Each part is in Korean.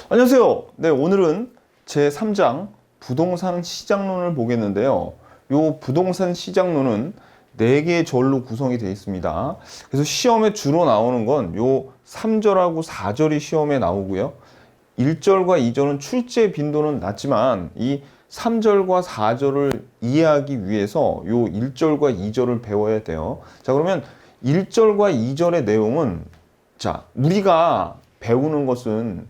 안녕하세요. 네, 오늘은 제3장 부동산 시장론을 보겠는데요. 요 부동산 시장론은 4개의 절로 구성이 되어 있습니다. 그래서 시험에 주로 나오는 건 요 3절하고 4절이 시험에 나오고요. 1절과 2절은 출제 빈도는 낮지만 이 3절과 4절을 이해하기 위해서 요 1절과 2절을 배워야 돼요. 자, 그러면 1절과 2절의 내용은 우리가 배우는 것은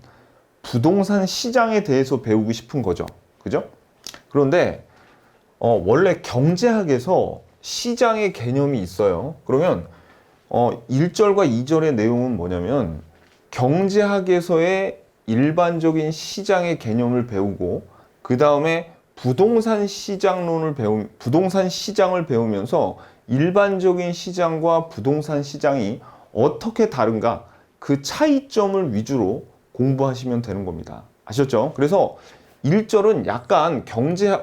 부동산 시장에 대해서 배우고 싶은 거죠. 그죠? 그런데 원래 경제학에서 시장의 개념이 있어요. 그러면 1절과 2절의 내용은 뭐냐면 경제학에서의 일반적인 시장의 개념을 배우고 그 다음에 부동산 시장을 배우면서 일반적인 시장과 부동산 시장이 어떻게 다른가 그 차이점을 위주로 공부하시면 되는 겁니다. 아셨죠? 그래서 1절은 약간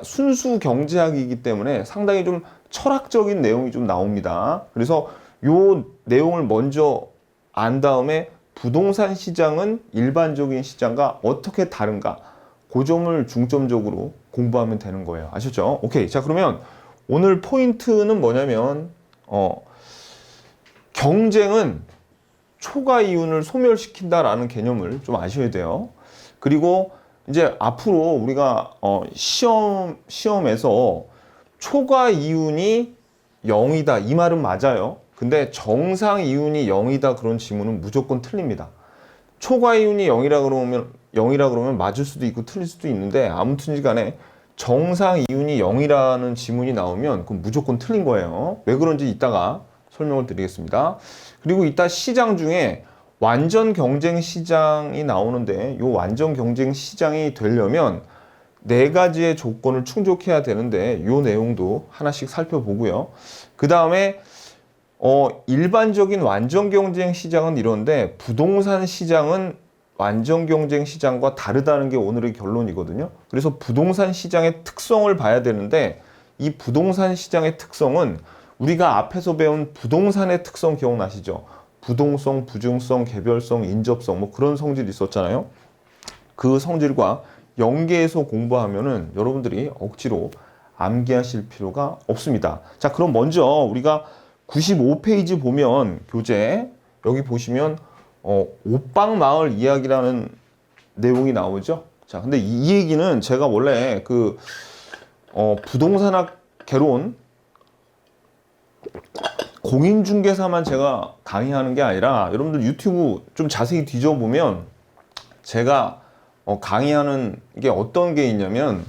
순수 경제학이기 때문에 상당히 좀 철학적인 내용이 좀 나옵니다. 그래서 요 내용을 먼저 안 다음에 부동산 시장은 일반적인 시장과 어떻게 다른가 그 점을 중점적으로 공부하면 되는 거예요. 아셨죠? 오케이. 자, 그러면 오늘 포인트는 뭐냐면 경쟁은 초과 이윤을 소멸시킨다라는 개념을 좀 아셔야 돼요. 그리고 이제 앞으로 우리가 시험에서 초과 이윤이 0이다 이 말은 맞아요. 근데 정상 이윤이 0이다 그런 지문은 무조건 틀립니다. 초과 이윤이 0이라 그러면 맞을 수도 있고 틀릴 수도 있는데 아무튼 간에 정상 이윤이 0이라는 지문이 나오면 그건 무조건 틀린 거예요. 왜 그런지 이따가 설명을 드리겠습니다. 그리고 이따 시장 중에 완전 경쟁 시장이 나오는데 이 완전 경쟁 시장이 되려면 4가지의 조건을 충족해야 되는데 이 내용도 하나씩 살펴보고요. 그 다음에 일반적인 완전 경쟁 시장은 이런데 부동산 시장은 완전 경쟁 시장과 다르다는 게 오늘의 결론이거든요. 그래서 부동산 시장의 특성을 봐야 되는데 이 부동산 시장의 특성은 우리가 앞에서 배운 부동산의 특성 기억나시죠? 부동성, 부중성, 개별성, 인접성 뭐 그런 성질이 있었잖아요. 그 성질과 연계해서 공부하면은 여러분들이 억지로 암기하실 필요가 없습니다. 자, 그럼 먼저 우리가 95페이지 보면 교재 여기 보시면 옥방마을 이야기라는 내용이 나오죠. 자, 근데 이 얘기는 제가 원래 그 부동산학 개론 공인중개사만 제가 강의하는 게 아니라 여러분들 유튜브 좀 자세히 뒤져보면 제가 강의하는 게 어떤 게 있냐면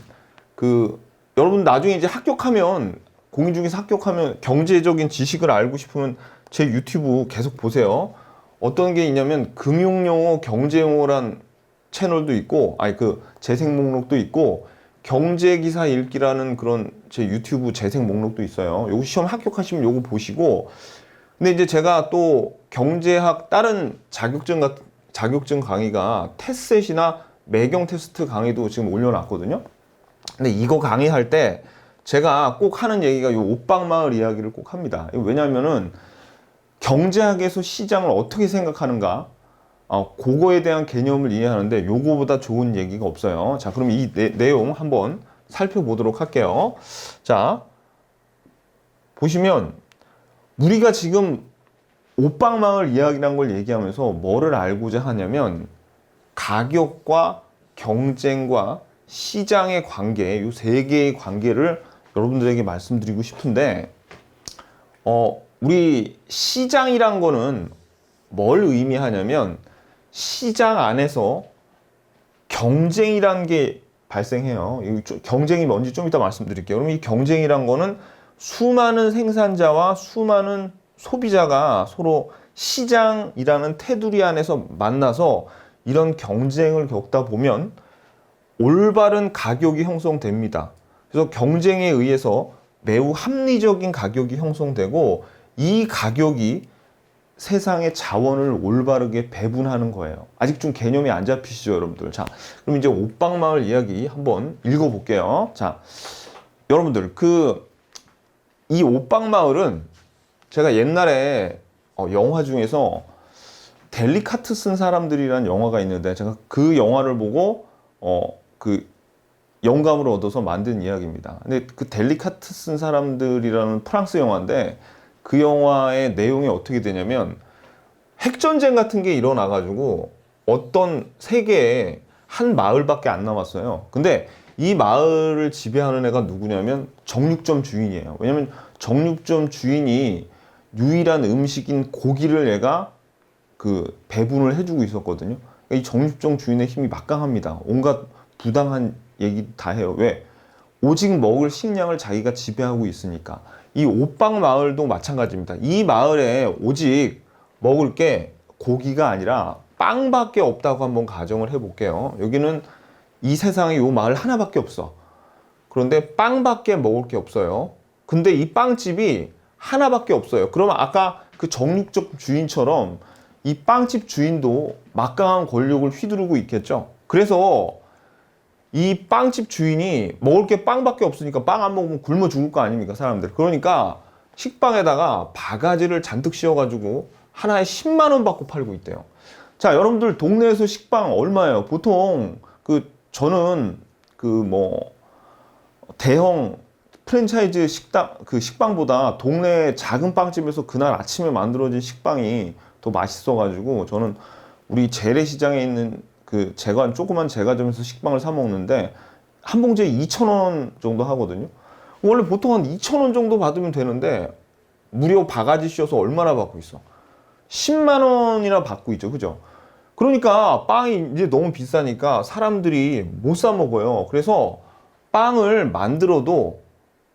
여러분 나중에 이제 공인중개사 합격하면 경제적인 지식을 알고 싶으면 제 유튜브 계속 보세요. 어떤 게 있냐면 금융용어, 경제용어란 채널도 있고 재생 목록도 있고 경제기사 읽기라는 그런 제 유튜브 재생 목록도 있어요. 요거 시험 합격하시면 요거 보시고 근데 이제 제가 또 경제학 다른 자격증 강의가 테셋이나 매경 테스트 강의도 지금 올려놨거든요. 근데 이거 강의할 때 제가 꼭 하는 얘기가 요 옥방마을 이야기를 꼭 합니다. 왜냐면은 경제학에서 시장을 어떻게 생각하는가 그거에 대한 개념을 이해하는데 요거보다 좋은 얘기가 없어요. 자, 그럼 이 내용 한번 살펴보도록 할게요. 자, 보시면 우리가 지금 옥방마을 이야기라는 걸 얘기하면서 뭐를 알고자 하냐면 가격과 경쟁과 시장의 관계, 이 3개의 관계를 여러분들에게 말씀드리고 싶은데 우리 시장이란 거는 뭘 의미하냐면 시장 안에서 경쟁이라는 게 발생해요. 경쟁이 뭔지 좀 이따 말씀드릴게요. 그럼 이 경쟁이란 거는 수많은 생산자와 수많은 소비자가 서로 시장이라는 테두리 안에서 만나서 이런 경쟁을 겪다 보면 올바른 가격이 형성됩니다. 그래서 경쟁에 의해서 매우 합리적인 가격이 형성되고 이 가격이 세상의 자원을 올바르게 배분하는 거예요. 아직 좀 개념이 안 잡히시죠, 여러분들? 자, 그럼 이제 옥방마을 이야기 한번 읽어볼게요. 자, 여러분들, 이 옥방마을은 제가 옛날에 영화 중에서 델리카트 쓴 사람들이라는 영화가 있는데 제가 그 영화를 보고 그 영감을 얻어서 만든 이야기입니다. 근데 그 델리카트 쓴 사람들이라는 프랑스 영화인데 그 영화의 내용이 어떻게 되냐면 핵전쟁 같은 게 일어나가지고 어떤 세계에 한 마을밖에 안 남았어요. 근데 이 마을을 지배하는 애가 누구냐면 정육점 주인이에요. 왜냐면 정육점 주인이 유일한 음식인 고기를 얘가 그 배분을 해주고 있었거든요. 그러니까 이 정육점 주인의 힘이 막강합니다. 온갖 부당한 얘기 다 해요. 왜? 오직 먹을 식량을 자기가 지배하고 있으니까. 이 옥방 마을도 마찬가지입니다. 이 마을에 오직 먹을 게 고기가 아니라 빵밖에 없다고 한번 가정을 해볼게요. 여기는 이 세상에 이 마을 하나밖에 없어. 그런데 빵밖에 먹을 게 없어요. 근데 이 빵집이 하나밖에 없어요. 그러면 아까 그 정육점 주인처럼 이 빵집 주인도 막강한 권력을 휘두르고 있겠죠. 그래서 이 빵집 주인이 먹을 게 빵밖에 없으니까 빵 안 먹으면 굶어 죽을 거 아닙니까, 사람들. 그러니까 식빵에다가 바가지를 잔뜩 씌워가지고 하나에 10만 원 받고 팔고 있대요. 자, 여러분들 동네에서 식빵 얼마예요? 보통 저는 대형 프랜차이즈 식빵보다 동네 작은 빵집에서 그날 아침에 만들어진 식빵이 더 맛있어가지고 저는 우리 재래시장에 있는 조그만 제과점에서 식빵을 사 먹는데 한 봉지에 2,000원 정도 하거든요. 원래 보통 한 2,000원 정도 받으면 되는데 무료 바가지 씌워서 얼마나 받고 있어? 10만 원이나 받고 있죠. 그죠? 그러니까 빵이 이제 너무 비싸니까 사람들이 못 사 먹어요. 그래서 빵을 만들어도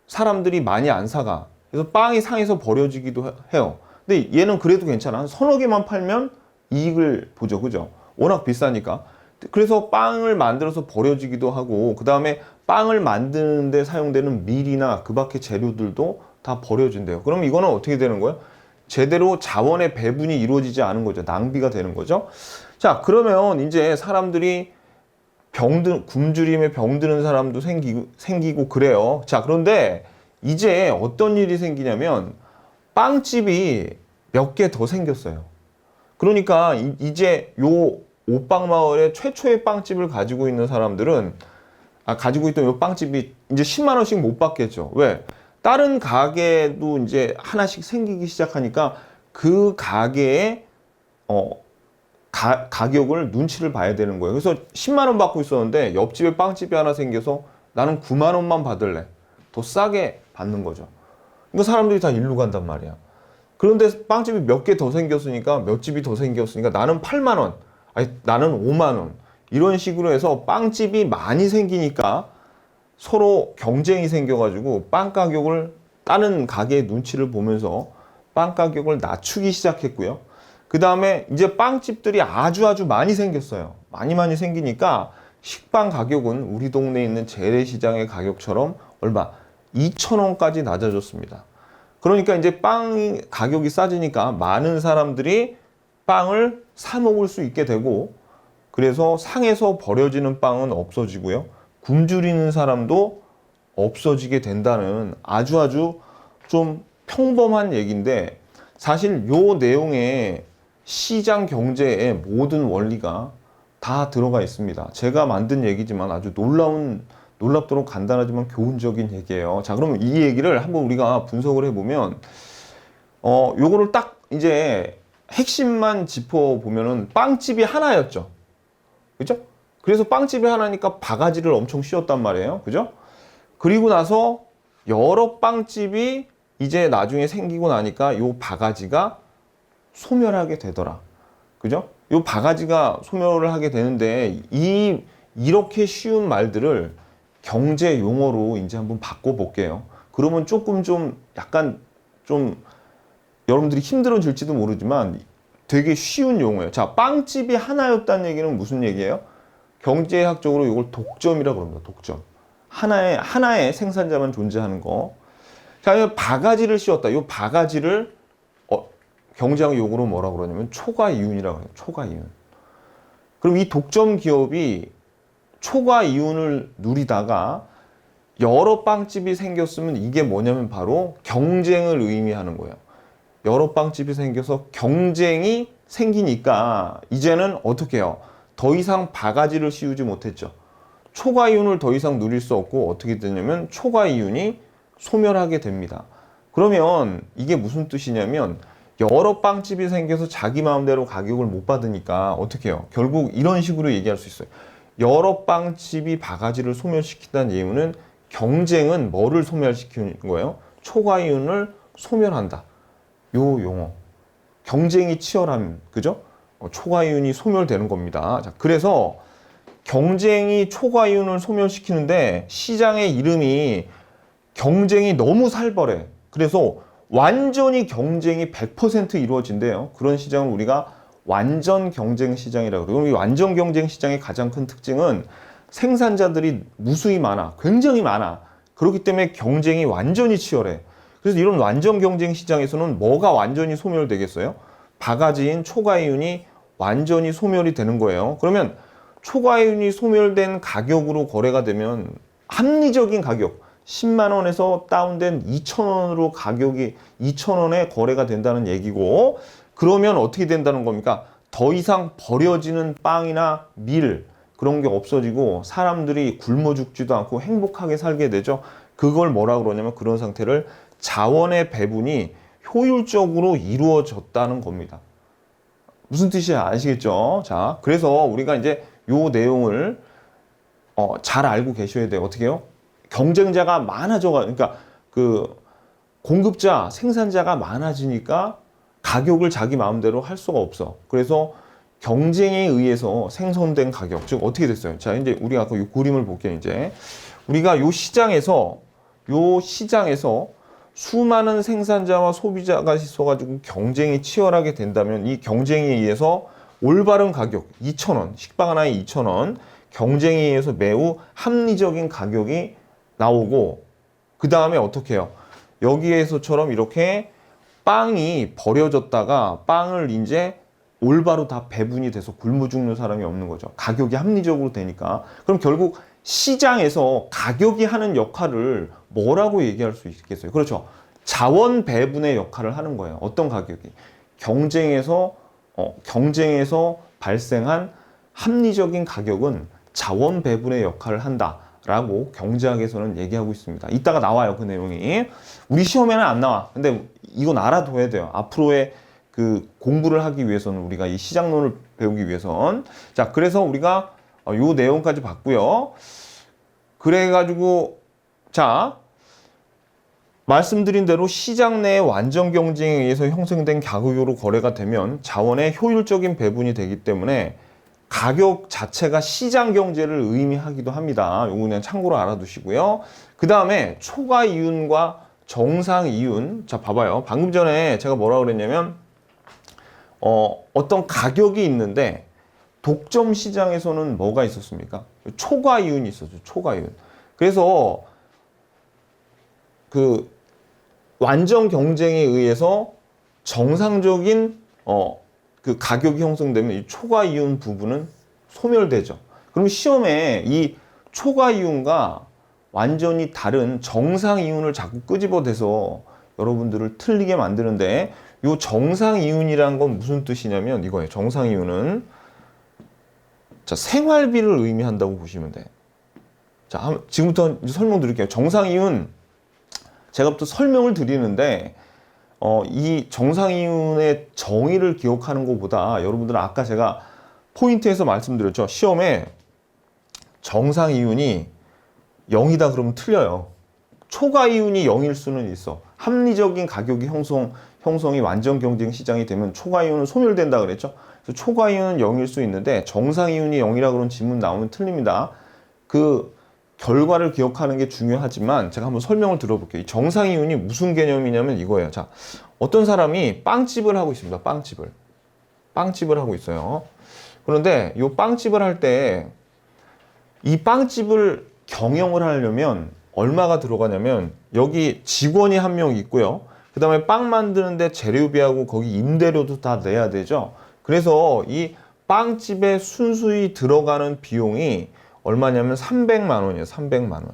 사람들이 많이 안 사가. 그래서 빵이 상해서 버려지기도 해요. 근데 얘는 그래도 괜찮아. 한 서너 개만 팔면 이익을 보죠. 그죠? 워낙 비싸니까. 그래서 빵을 만들어서 버려지기도 하고, 그 다음에 빵을 만드는 데 사용되는 밀이나 그 밖의 재료들도 다 버려진대요. 그럼 이거는 어떻게 되는 거예요? 제대로 자원의 배분이 이루어지지 않은 거죠. 낭비가 되는 거죠. 자, 그러면 이제 사람들이 굶주림에 병드는 사람도 생기고 그래요. 자, 그런데 이제 어떤 일이 생기냐면 빵집이 몇 개 더 생겼어요. 그러니까 이제 요 옥방 마을의 최초의 빵집을 가지고 있는 사람들은 가지고 있던 요 빵집이 이제 10만 원씩 못 받겠죠. 왜? 다른 가게도 이제 하나씩 생기기 시작하니까 그 가게의 가격을 눈치를 봐야 되는 거예요. 그래서 10만 원 받고 있었는데 옆집에 빵집이 하나 생겨서 나는 9만 원만 받을래. 더 싸게 받는 거죠. 그러니까 사람들이 다 일로 간단 말이야. 그런데 빵집이 몇 개 더 생겼으니까 몇 집이 더 생겼으니까 나는 8만 원, 아니 나는 5만 원 이런 식으로 해서 빵집이 많이 생기니까 서로 경쟁이 생겨가지고 빵 가격을 다른 가게의 눈치를 보면서 빵 가격을 낮추기 시작했고요. 그 다음에 이제 빵집들이 아주 많이 생겼어요. 많이 생기니까 식빵 가격은 우리 동네에 있는 재래시장의 가격처럼 얼마? 2,000원까지 낮아졌습니다. 그러니까 이제 빵 가격이 싸지니까 많은 사람들이 빵을 사 먹을 수 있게 되고, 그래서 상해서 버려지는 빵은 없어지고요. 굶주리는 사람도 없어지게 된다는 아주 좀 평범한 얘기인데, 사실 요 내용에 시장 경제의 모든 원리가 다 들어가 있습니다. 제가 만든 얘기지만 아주 놀랍도록 간단하지만 교훈적인 얘기예요. 자, 그러면 이 얘기를 한번 우리가 분석을 해보면, 요거를 딱 이제 핵심만 짚어보면은 빵집이 하나였죠. 그죠? 그래서 빵집이 하나니까 바가지를 엄청 씌웠단 말이에요. 그죠? 그리고 나서 여러 빵집이 이제 나중에 생기고 나니까 요 바가지가 소멸하게 되더라. 그죠? 요 바가지가 소멸을 하게 되는데 이렇게 쉬운 말들을 경제 용어로 이제 한번 바꿔볼게요. 그러면 조금 약간 여러분들이 힘들어질지도 모르지만 되게 쉬운 용어예요. 자, 빵집이 하나였다는 얘기는 무슨 얘기예요? 경제학적으로 이걸 독점이라고 합니다. 독점. 하나의 생산자만 존재하는 거. 자, 바가지를 씌웠다. 이 바가지를 경제학 용어로 뭐라고 그러냐면 초과이윤이라고 해요. 초과이윤. 그럼 이 독점 기업이 초과이윤을 누리다가 여러 빵집이 생겼으면 이게 뭐냐면 바로 경쟁을 의미하는 거예요. 여러 빵집이 생겨서 경쟁이 생기니까 이제는 어떻게 해요? 더 이상 바가지를 씌우지 못했죠. 초과 이윤을 더 이상 누릴 수 없고 어떻게 되냐면 초과 이윤이 소멸하게 됩니다. 그러면 이게 무슨 뜻이냐면 여러 빵집이 생겨서 자기 마음대로 가격을 못 받으니까 어떻게 해요? 결국 이런 식으로 얘기할 수 있어요. 여러 빵집이 바가지를 소멸시킨다는 이유는 경쟁은 뭐를 소멸시키는 거예요? 초과 이윤을 소멸한다. 요 용어. 경쟁이 치열함, 그죠? 초과 이윤이 소멸되는 겁니다. 자, 그래서 경쟁이 초과 이윤을 소멸시키는데 시장의 이름이 경쟁이 너무 살벌해. 그래서 완전히 경쟁이 100% 이루어진대요. 그런 시장을 우리가 완전 경쟁 시장이라고 그래요. 이 완전 경쟁 시장의 가장 큰 특징은 생산자들이 무수히 많아. 굉장히 많아. 그렇기 때문에 경쟁이 완전히 치열해. 그래서 이런 완전 경쟁 시장에서는 뭐가 완전히 소멸되겠어요? 바가지인 초과이윤이 완전히 소멸이 되는 거예요. 그러면 초과이윤이 소멸된 가격으로 거래가 되면 합리적인 가격, 10만 원에서 다운된 2,000원으로 가격이 2,000원에 거래가 된다는 얘기고, 그러면 어떻게 된다는 겁니까? 더 이상 버려지는 빵이나 밀 그런 게 없어지고 사람들이 굶어 죽지도 않고 행복하게 살게 되죠. 그걸 뭐라 그러냐면 그런 상태를 자원의 배분이 효율적으로 이루어졌다는 겁니다. 무슨 뜻이야 아시겠죠? 자, 그래서 우리가 이제 요 내용을 잘 알고 계셔야 돼요. 어떻게 해요? 경쟁자가 많아져가, 그러니까 그 공급자, 생산자가 많아지니까 가격을 자기 마음대로 할 수가 없어. 그래서 경쟁에 의해서 생성된 가격, 즉 어떻게 됐어요? 자, 이제 우리가 아까 이 그림을 볼게요. 이제 우리가 요 시장에서 수많은 생산자와 소비자가 있어가지고 경쟁이 치열하게 된다면 이 경쟁에 의해서 올바른 가격 2,000원, 식빵 하나에 2,000원, 경쟁에 의해서 매우 합리적인 가격이 나오고, 그 다음에 어떻게 해요? 여기에서처럼 이렇게 빵이 버려졌다가 빵을 이제 올바로 다 배분이 돼서 굶어 죽는 사람이 없는 거죠. 가격이 합리적으로 되니까. 그럼 결국 시장에서 가격이 하는 역할을 뭐라고 얘기할 수 있겠어요? 그렇죠. 자원 배분의 역할을 하는 거예요. 어떤 가격이? 경쟁에서 발생한 합리적인 가격은 자원 배분의 역할을 한다라고 경제학에서는 얘기하고 있습니다. 이따가 나와요, 그 내용이. 우리 시험에는 안 나와. 근데 이건 알아둬야 돼요. 앞으로의 그 공부를 하기 위해서는, 우리가 이 시장론을 배우기 위해선. 자, 그래서 우리가 요 내용까지 봤고요. 그래가지고 자, 말씀드린 대로 시장 내의 완전 경쟁에 의해서 형성된 가격으로 거래가 되면 자원의 효율적인 배분이 되기 때문에 가격 자체가 시장 경제를 의미하기도 합니다. 요거 그냥 참고로 알아두시고요. 그 다음에 초과 이윤과 정상 이윤. 자, 봐봐요. 방금 전에 제가 뭐라 그랬냐면 어떤 가격이 있는데 독점 시장에서는 뭐가 있었습니까? 초과 이윤이 있었죠. 초과 이윤. 그래서 그 완전 경쟁에 의해서 정상적인 그 가격이 형성되면 이 초과 이윤 부분은 소멸되죠. 그럼 시험에 이 초과 이윤과 완전히 다른 정상 이윤을 자꾸 끄집어대서 여러분들을 틀리게 만드는데, 이 정상 이윤이란 건 무슨 뜻이냐면 이거예요. 정상 이윤은 자, 생활비를 의미한다고 보시면 돼. 자, 지금부터 이제 설명드릴게요. 정상 이윤 제가 또 설명을 드리는데 이 정상 이윤의 정의를 기억하는 것보다 여러분들은 아까 제가 포인트에서 말씀드렸죠. 시험에 정상 이윤이 0이다 그러면 틀려요. 초과 이윤이 0일 수는 있어. 합리적인 가격이 형성이 완전 경쟁 시장이 되면 초과 이윤은 소멸된다 그랬죠. 그래서 초과 이윤은 0일 수 있는데 정상 이윤이 0이라 그런 질문 나오면 틀립니다. 그 결과를 기억하는 게 중요하지만 제가 한번 설명을 들어볼게요. 이 정상 이윤이 무슨 개념이냐면 이거예요. 자, 어떤 사람이 빵집을 하고 있습니다. 빵집을 하고 있어요. 그런데 이 빵집을 할 때 이 빵집을 경영을 하려면 얼마가 들어가냐면 여기 직원이 한 명 있고요. 그 다음에 빵 만드는데 재료비하고 거기 임대료도 다 내야 되죠. 그래서 이 빵집에 순수히 들어가는 비용이 얼마냐면 300만 원이에요. 300만 원.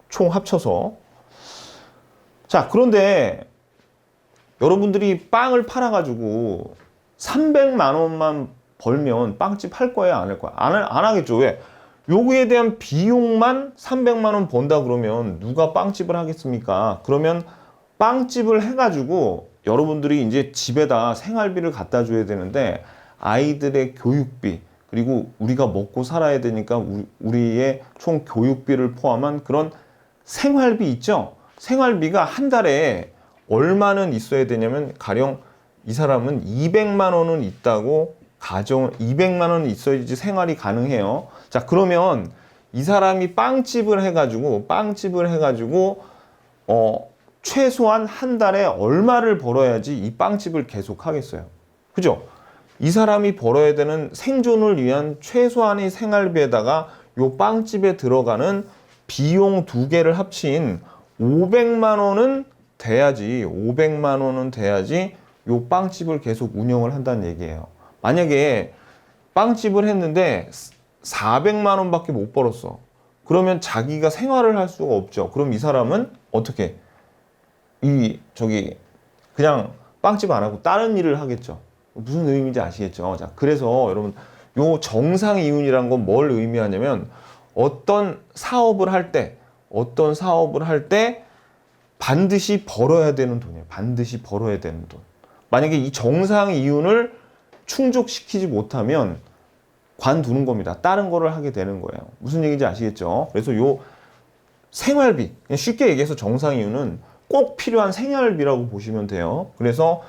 총 합쳐서. 자, 그런데 여러분들이 빵을 팔아가지고 300만 원만 벌면 빵집 할 거예요? 안 할 거야? 안 하겠죠. 왜? 요거에 대한 비용만 300만 원 번다 그러면 누가 빵집을 하겠습니까? 그러면 빵집을 해가지고 여러분들이 이제 집에다 생활비를 갖다 줘야 되는데 아이들의 교육비 그리고 우리가 먹고 살아야 되니까 우리의 총 교육비를 포함한 그런 생활비 있죠? 생활비가 한 달에 얼마는 있어야 되냐면 가령 이 사람은 200만 원은 있다고 가정 200만 원은 있어야지 생활이 가능해요. 자, 그러면 이 사람이 빵집을 해가지고 최소한 한 달에 얼마를 벌어야지 이 빵집을 계속 하겠어요. 그죠? 이 사람이 벌어야 되는 생존을 위한 최소한의 생활비에다가 요 빵집에 들어가는 비용 두 개를 합친 500만 원은 돼야지 요 빵집을 계속 운영을 한다는 얘기예요. 만약에 빵집을 했는데 400만 원밖에 못 벌었어. 그러면 자기가 생활을 할 수가 없죠. 그럼 이 사람은 어떻게? 그냥 빵집 안 하고 다른 일을 하겠죠. 무슨 의미인지 아시겠죠? 자, 그래서 여러분, 요 정상이윤이란 건 뭘 의미하냐면 어떤 사업을 할 때 반드시 벌어야 되는 돈이에요. 반드시 벌어야 되는 돈. 만약에 이 정상이윤을 충족시키지 못하면 관두는 겁니다. 다른 거를 하게 되는 거예요. 무슨 얘기인지 아시겠죠? 그래서 요 생활비, 그냥 쉽게 얘기해서 정상이윤은 꼭 필요한 생활비라고 보시면 돼요. 그래서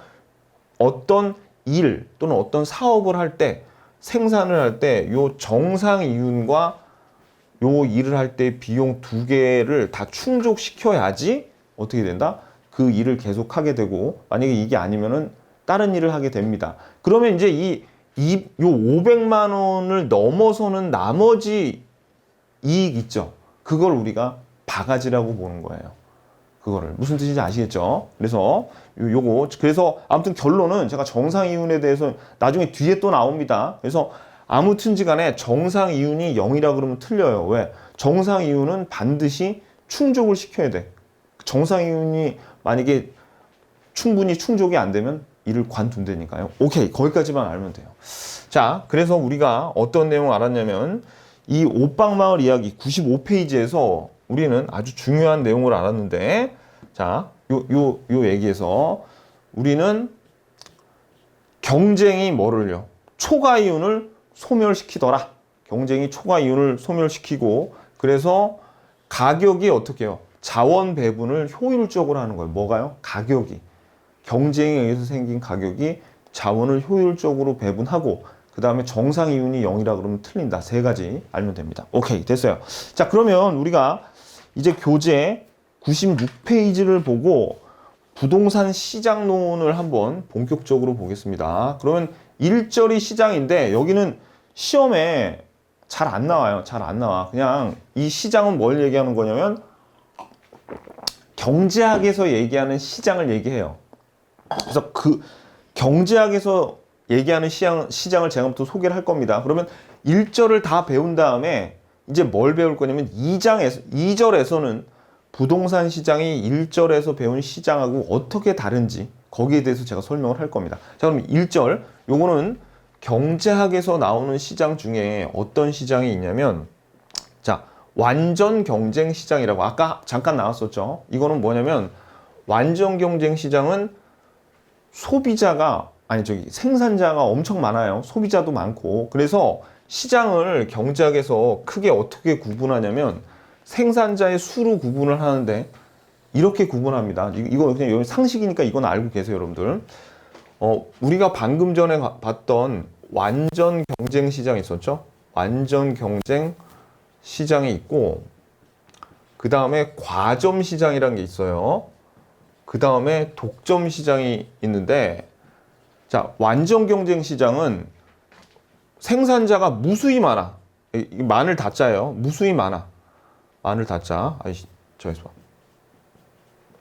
어떤 일 또는 어떤 사업을 할 때, 생산을 할 때 요 정상이윤과 요 일을 할 때 비용 두 개를 다 충족시켜야지 어떻게 된다? 그 일을 계속 하게 되고, 만약에 이게 아니면은 다른 일을 하게 됩니다. 그러면 이제 요 500만 원을 넘어서는 나머지 이익 있죠? 그걸 우리가 바가지라고 보는 거예요. 그거를. 무슨 뜻인지 아시겠죠? 그래서 그래서 아무튼 결론은 제가 정상이윤에 대해서 나중에 뒤에 또 나옵니다. 그래서 아무튼지 간에 정상이윤이 0이라 그러면 틀려요. 왜? 정상이윤은 반드시 충족을 시켜야 돼. 정상이윤이 만약에 충분히 충족이 안 되면 이를 관둔다니까요. 오케이, 거기까지만 알면 돼요. 자, 그래서 우리가 어떤 내용 알았냐면 이 옥방마을 이야기 95페이지에서 우리는 아주 중요한 내용을 알았는데, 자, 요 얘기에서 우리는 경쟁이 뭐를요? 초과이윤을 소멸시키더라. 경쟁이 초과이윤을 소멸시키고, 그래서 가격이 어떻게 해요? 자원 배분을 효율적으로 하는 거예요. 뭐가요? 가격이. 경쟁에 의해서 생긴 가격이 자원을 효율적으로 배분하고, 그 다음에 정상이윤이 0이라 그러면 틀린다. 세 가지 알면 됩니다. 오케이, 됐어요. 자, 그러면 우리가 이제 교재 96페이지를 보고 부동산 시장론을 한번 본격적으로 보겠습니다. 그러면 1절이 시장인데 여기는 시험에 잘 안 나와요. 잘 안 나와. 그냥 이 시장은 뭘 얘기하는 거냐면 경제학에서 얘기하는 시장을 얘기해요. 그래서 그 경제학에서 얘기하는 시장을 제가부터 소개를 할 겁니다. 그러면 1절을 다 배운 다음에 이제 뭘 배울 거냐면 2절에서는 부동산 시장이 1절에서 배운 시장하고 어떻게 다른지 거기에 대해서 제가 설명을 할 겁니다. 자, 그럼 1절, 요거는 경제학에서 나오는 시장 중에 어떤 시장이 있냐면, 자, 완전 경쟁 시장이라고 아까 잠깐 나왔었죠. 이거는 뭐냐면 완전 경쟁 시장은 생산자가 엄청 많아요. 소비자도 많고. 그래서 시장을 경제학에서 크게 어떻게 구분하냐면 생산자의 수로 구분을 하는데 이렇게 구분합니다. 이거 그냥 상식이니까 이건 알고 계세요, 여러분들. 우리가 방금 전에 봤던 완전 경쟁 시장이 있었죠. 완전 경쟁 시장이 있고, 그 다음에 과점 시장이라는 게 있어요. 그 다음에 독점 시장이 있는데, 자, 완전 경쟁 시장은 생산자가 무수히 많아. 마늘 다짜예요. 무수히 많아. 마늘 다짜. 아이씨, 저기서 봐.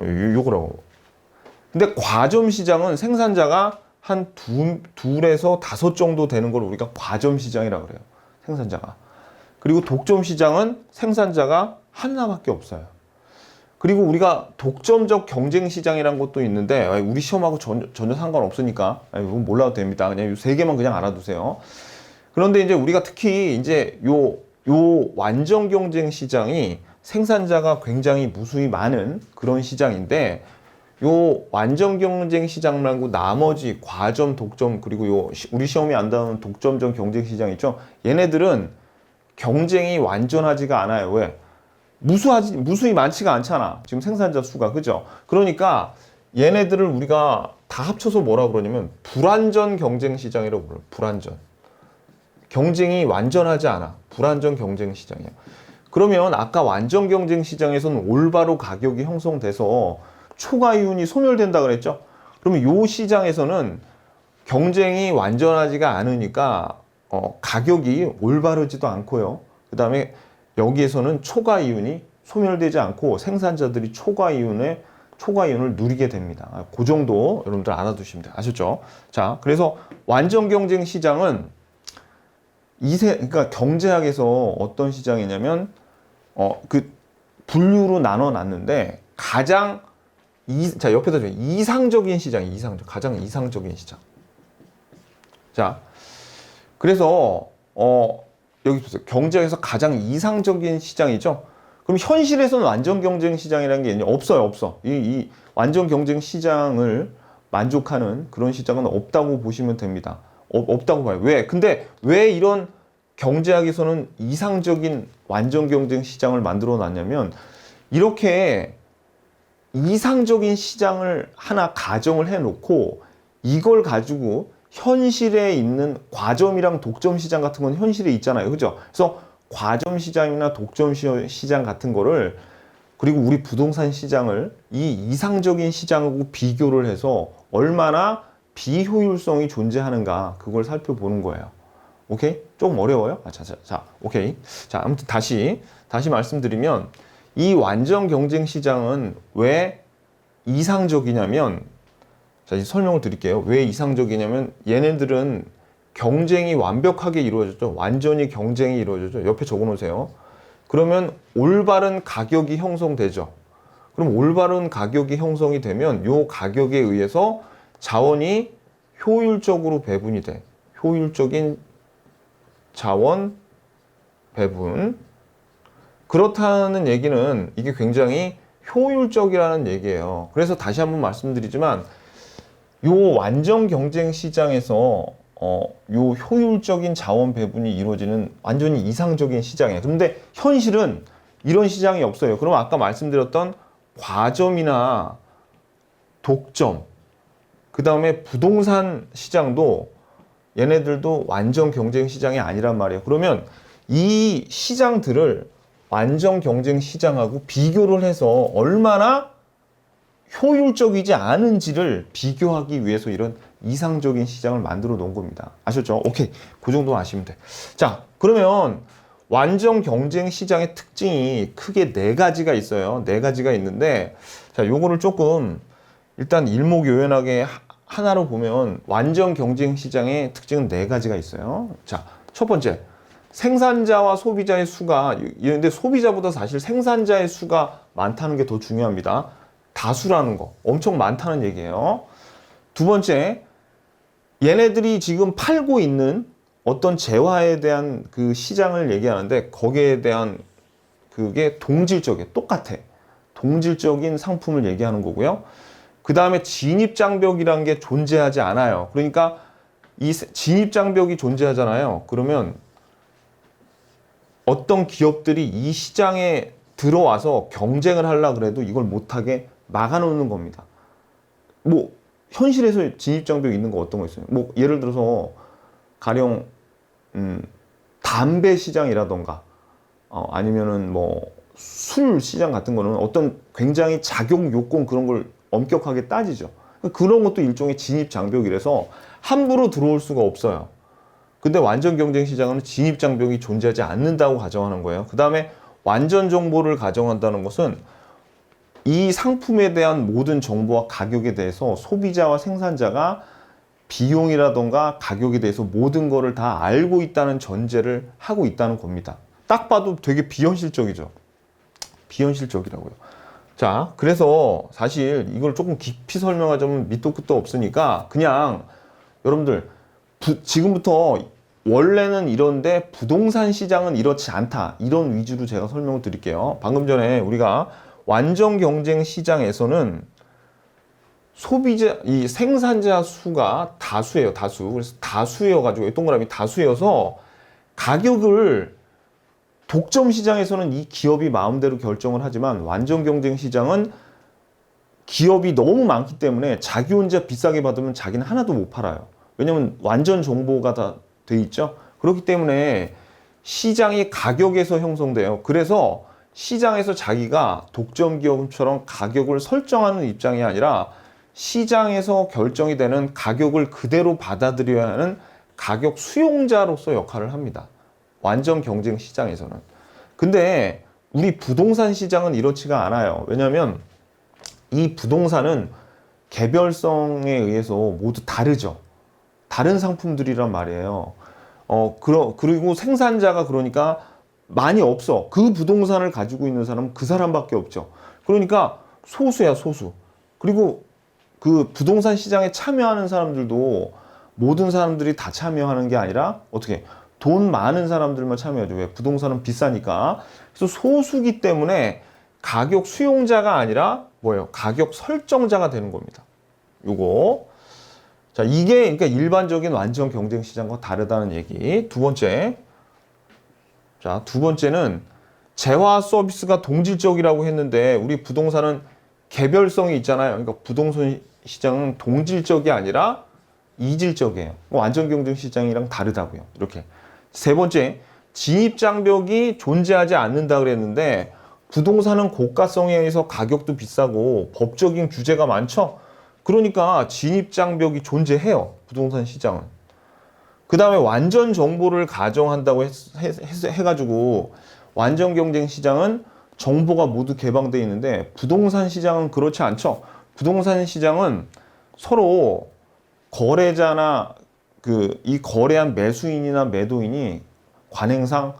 요거라고. 근데 과점 시장은 생산자가 한 둘에서 다섯 정도 되는 걸 우리가 과점 시장이라고 그래요. 생산자가. 그리고 독점 시장은 생산자가 하나밖에 없어요. 그리고 우리가 독점적 경쟁 시장이라는 것도 있는데 우리 시험하고 전혀 상관없으니까 이건 몰라도 됩니다. 그냥 이 세 개만 그냥 알아두세요. 그런데 이제 우리가 특히 이제 요 완전 경쟁 시장이 생산자가 굉장히 무수히 많은 그런 시장인데 요 완전 경쟁 시장 말고 나머지 과점, 독점 그리고 요 우리 시험이 안 나오는 독점적 경쟁 시장 있죠. 얘네들은 경쟁이 완전하지가 않아요. 왜? 무수히 많지가 않잖아. 지금 생산자 수가. 그죠? 그러니까 얘네들을 우리가 다 합쳐서 뭐라 그러냐면 불완전 경쟁 시장이라고 불러요. 불완전. 경쟁이 완전하지 않아. 불완전 경쟁 시장이야. 그러면 아까 완전 경쟁 시장에서는 올바로 가격이 형성돼서 초과 이윤이 소멸된다 그랬죠? 그러면 요 시장에서는 경쟁이 완전하지가 않으니까 가격이 올바르지도 않고요. 그 다음에 여기에서는 초과 이윤이 소멸되지 않고 생산자들이 초과 이윤을 누리게 됩니다. 그 정도 여러분들 알아두시면 돼요. 아셨죠? 자, 그래서 완전 경쟁 시장은 그러니까 경제학에서 어떤 시장이냐면 그 분류로 나눠 놨는데 가장 자, 옆에다 줘. 이상적인 시장, 가장 이상적인 시장. 자, 그래서 여기 보세요. 경제학에서 가장 이상적인 시장이죠. 그럼 현실에서는 완전 경쟁 시장이라는 게 없어요, 없어. 이 완전 경쟁 시장을 만족하는 그런 시장은 없다고 보시면 됩니다. 없다고 봐요. 왜? 근데 왜 이런 경제학에서는 이상적인 완전 경쟁 시장을 만들어 놨냐면 이렇게 이상적인 시장을 하나 가정을 해놓고 이걸 가지고 현실에 있는 과점이랑 독점 시장 같은 건 현실에 있잖아요. 그죠? 그래서 과점 시장이나 독점 시장 같은 거를 그리고 우리 부동산 시장을 이 이상적인 시장하고 비교를 해서 얼마나 비효율성이 존재하는가 그걸 살펴보는 거예요. 오케이? 조금 어려워요? 자, 오케이. 자, 아무튼 다시 말씀드리면 이 완전 경쟁 시장은 왜 이상적이냐면 자, 이제 설명을 드릴게요. 왜 이상적이냐면 얘네들은 경쟁이 완벽하게 이루어졌죠. 완전히 경쟁이 이루어졌죠. 옆에 적어 놓으세요. 그러면 올바른 가격이 형성되죠. 그럼 올바른 가격이 형성이 되면 요 가격에 의해서 자원이 효율적으로 배분이 돼. 효율적인 자원 배분. 그렇다는 얘기는 이게 굉장히 효율적이라는 얘기예요. 그래서 다시 한번 말씀드리지만 요 완전 경쟁 시장에서 요 효율적인 자원 배분이 이루어지는 완전히 이상적인 시장이에요. 그런데 현실은 이런 시장이 없어요. 그럼 아까 말씀드렸던 과점이나 독점, 그 다음에 부동산 시장도 얘네들도 완전 경쟁 시장이 아니란 말이에요. 그러면 이 시장들을 완전 경쟁 시장하고 비교를 해서 얼마나 효율적이지 않은지를 비교하기 위해서 이런 이상적인 시장을 만들어 놓은 겁니다. 아셨죠? 오케이. 그 정도 아시면 돼. 자, 그러면 완전 경쟁 시장의 특징이 크게 네 가지가 있어요. 네 가지가 있는데, 자, 요거를 조금 일단 일목요연하게 하나로 보면 완전 경쟁 시장의 특징은 네 가지가 있어요. 자, 첫 번째. 생산자와 소비자의 수가, 근데 소비자보다 사실 생산자의 수가 많다는 게 더 중요합니다. 다수라는 거. 엄청 많다는 얘기예요. 두 번째, 얘네들이 지금 팔고 있는 어떤 재화에 대한 그 시장을 얘기하는데 거기에 대한 그게 동질적이에요. 똑같아. 동질적인 상품을 얘기하는 거고요. 그 다음에 진입장벽이라는 게 존재하지 않아요. 그러니까 이 진입장벽이 존재하잖아요. 그러면 어떤 기업들이 이 시장에 들어와서 경쟁을 하려고 그래도 이걸 못하게 막아놓는 겁니다. 뭐 현실에서 진입장벽이 있는 거 어떤 거 있어요? 뭐 예를 들어서 가령 담배 시장이라던가 아니면은 뭐 술 시장 같은 거는 어떤 굉장히 작용 요건 그런 걸 엄격하게 따지죠. 그런 것도 일종의 진입장벽이라서 함부로 들어올 수가 없어요. 근데 완전 경쟁 시장은 진입장벽이 존재하지 않는다고 가정하는 거예요. 그 다음에 완전 정보를 가정한다는 것은 이 상품에 대한 모든 정보와 가격에 대해서 소비자와 생산자가 비용이라던가 가격에 대해서 모든 거를 다 알고 있다는 전제를 하고 있다는 겁니다. 딱 봐도 되게 비현실적이죠. 비현실적이라고요. 자, 그래서 사실 이걸 조금 깊이 설명하자면 밑도 끝도 없으니까 그냥 여러분들 지금부터 원래는 이런데 부동산 시장은 이렇지 않다. 이런 위주로 제가 설명을 드릴게요. 방금 전에 우리가 완전 경쟁 시장에서는 소비자, 이 생산자 수가 다수예요, 다수. 그래서 다수여가지고, 동그라미 다수여서 가격을 독점 시장에서는 이 기업이 마음대로 결정을 하지만 완전 경쟁 시장은 기업이 너무 많기 때문에 자기 혼자 비싸게 받으면 자기는 하나도 못 팔아요. 왜냐면 완전 정보가 다 돼 있죠. 그렇기 때문에 시장이 가격에서 형성돼요. 그래서 시장에서 자기가 독점 기업처럼 가격을 설정하는 입장이 아니라 시장에서 결정이 되는 가격을 그대로 받아들여야 하는 가격 수용자로서 역할을 합니다. 완전 경쟁 시장에서는. 근데 우리 부동산 시장은 이렇지가 않아요. 왜냐하면 이 부동산은 개별성에 의해서 모두 다르죠. 다른 상품들이란 말이에요. 그리고 생산자가 그러니까 많이 없어. 그 부동산을 가지고 있는 사람은 그 사람밖에 없죠. 그러니까 소수야, 소수. 그리고 그 부동산 시장에 참여하는 사람들도 모든 사람들이 다 참여하는 게 아니라 어떻게 돈 많은 사람들만 참여하죠. 왜? 부동산은 비싸니까. 그래서 소수기 때문에 가격 수용자가 아니라 뭐예요? 가격 설정자가 되는 겁니다. 요거. 자, 이게 그러니까 일반적인 완전 경쟁 시장과 다르다는 얘기. 두 번째. 자, 두 번째는 재화 서비스가 동질적이라고 했는데 우리 부동산은 개별성이 있잖아요. 그러니까 부동산 시장은 동질적이 아니라 이질적이에요. 완전 경쟁 시장이랑 다르다고요. 이렇게. 세 번째, 진입장벽이 존재하지 않는다 그랬는데 부동산은 고가성에 의해서 가격도 비싸고 법적인 규제가 많죠. 그러니까 진입장벽이 존재해요. 부동산 시장은. 그 다음에 완전 정보를 가정한다고 해가지고 완전 경쟁 시장은 정보가 모두 개방되어 있는데 부동산 시장은 그렇지 않죠. 부동산 시장은 서로 거래자나 이 거래한 매수인이나 매도인이 관행상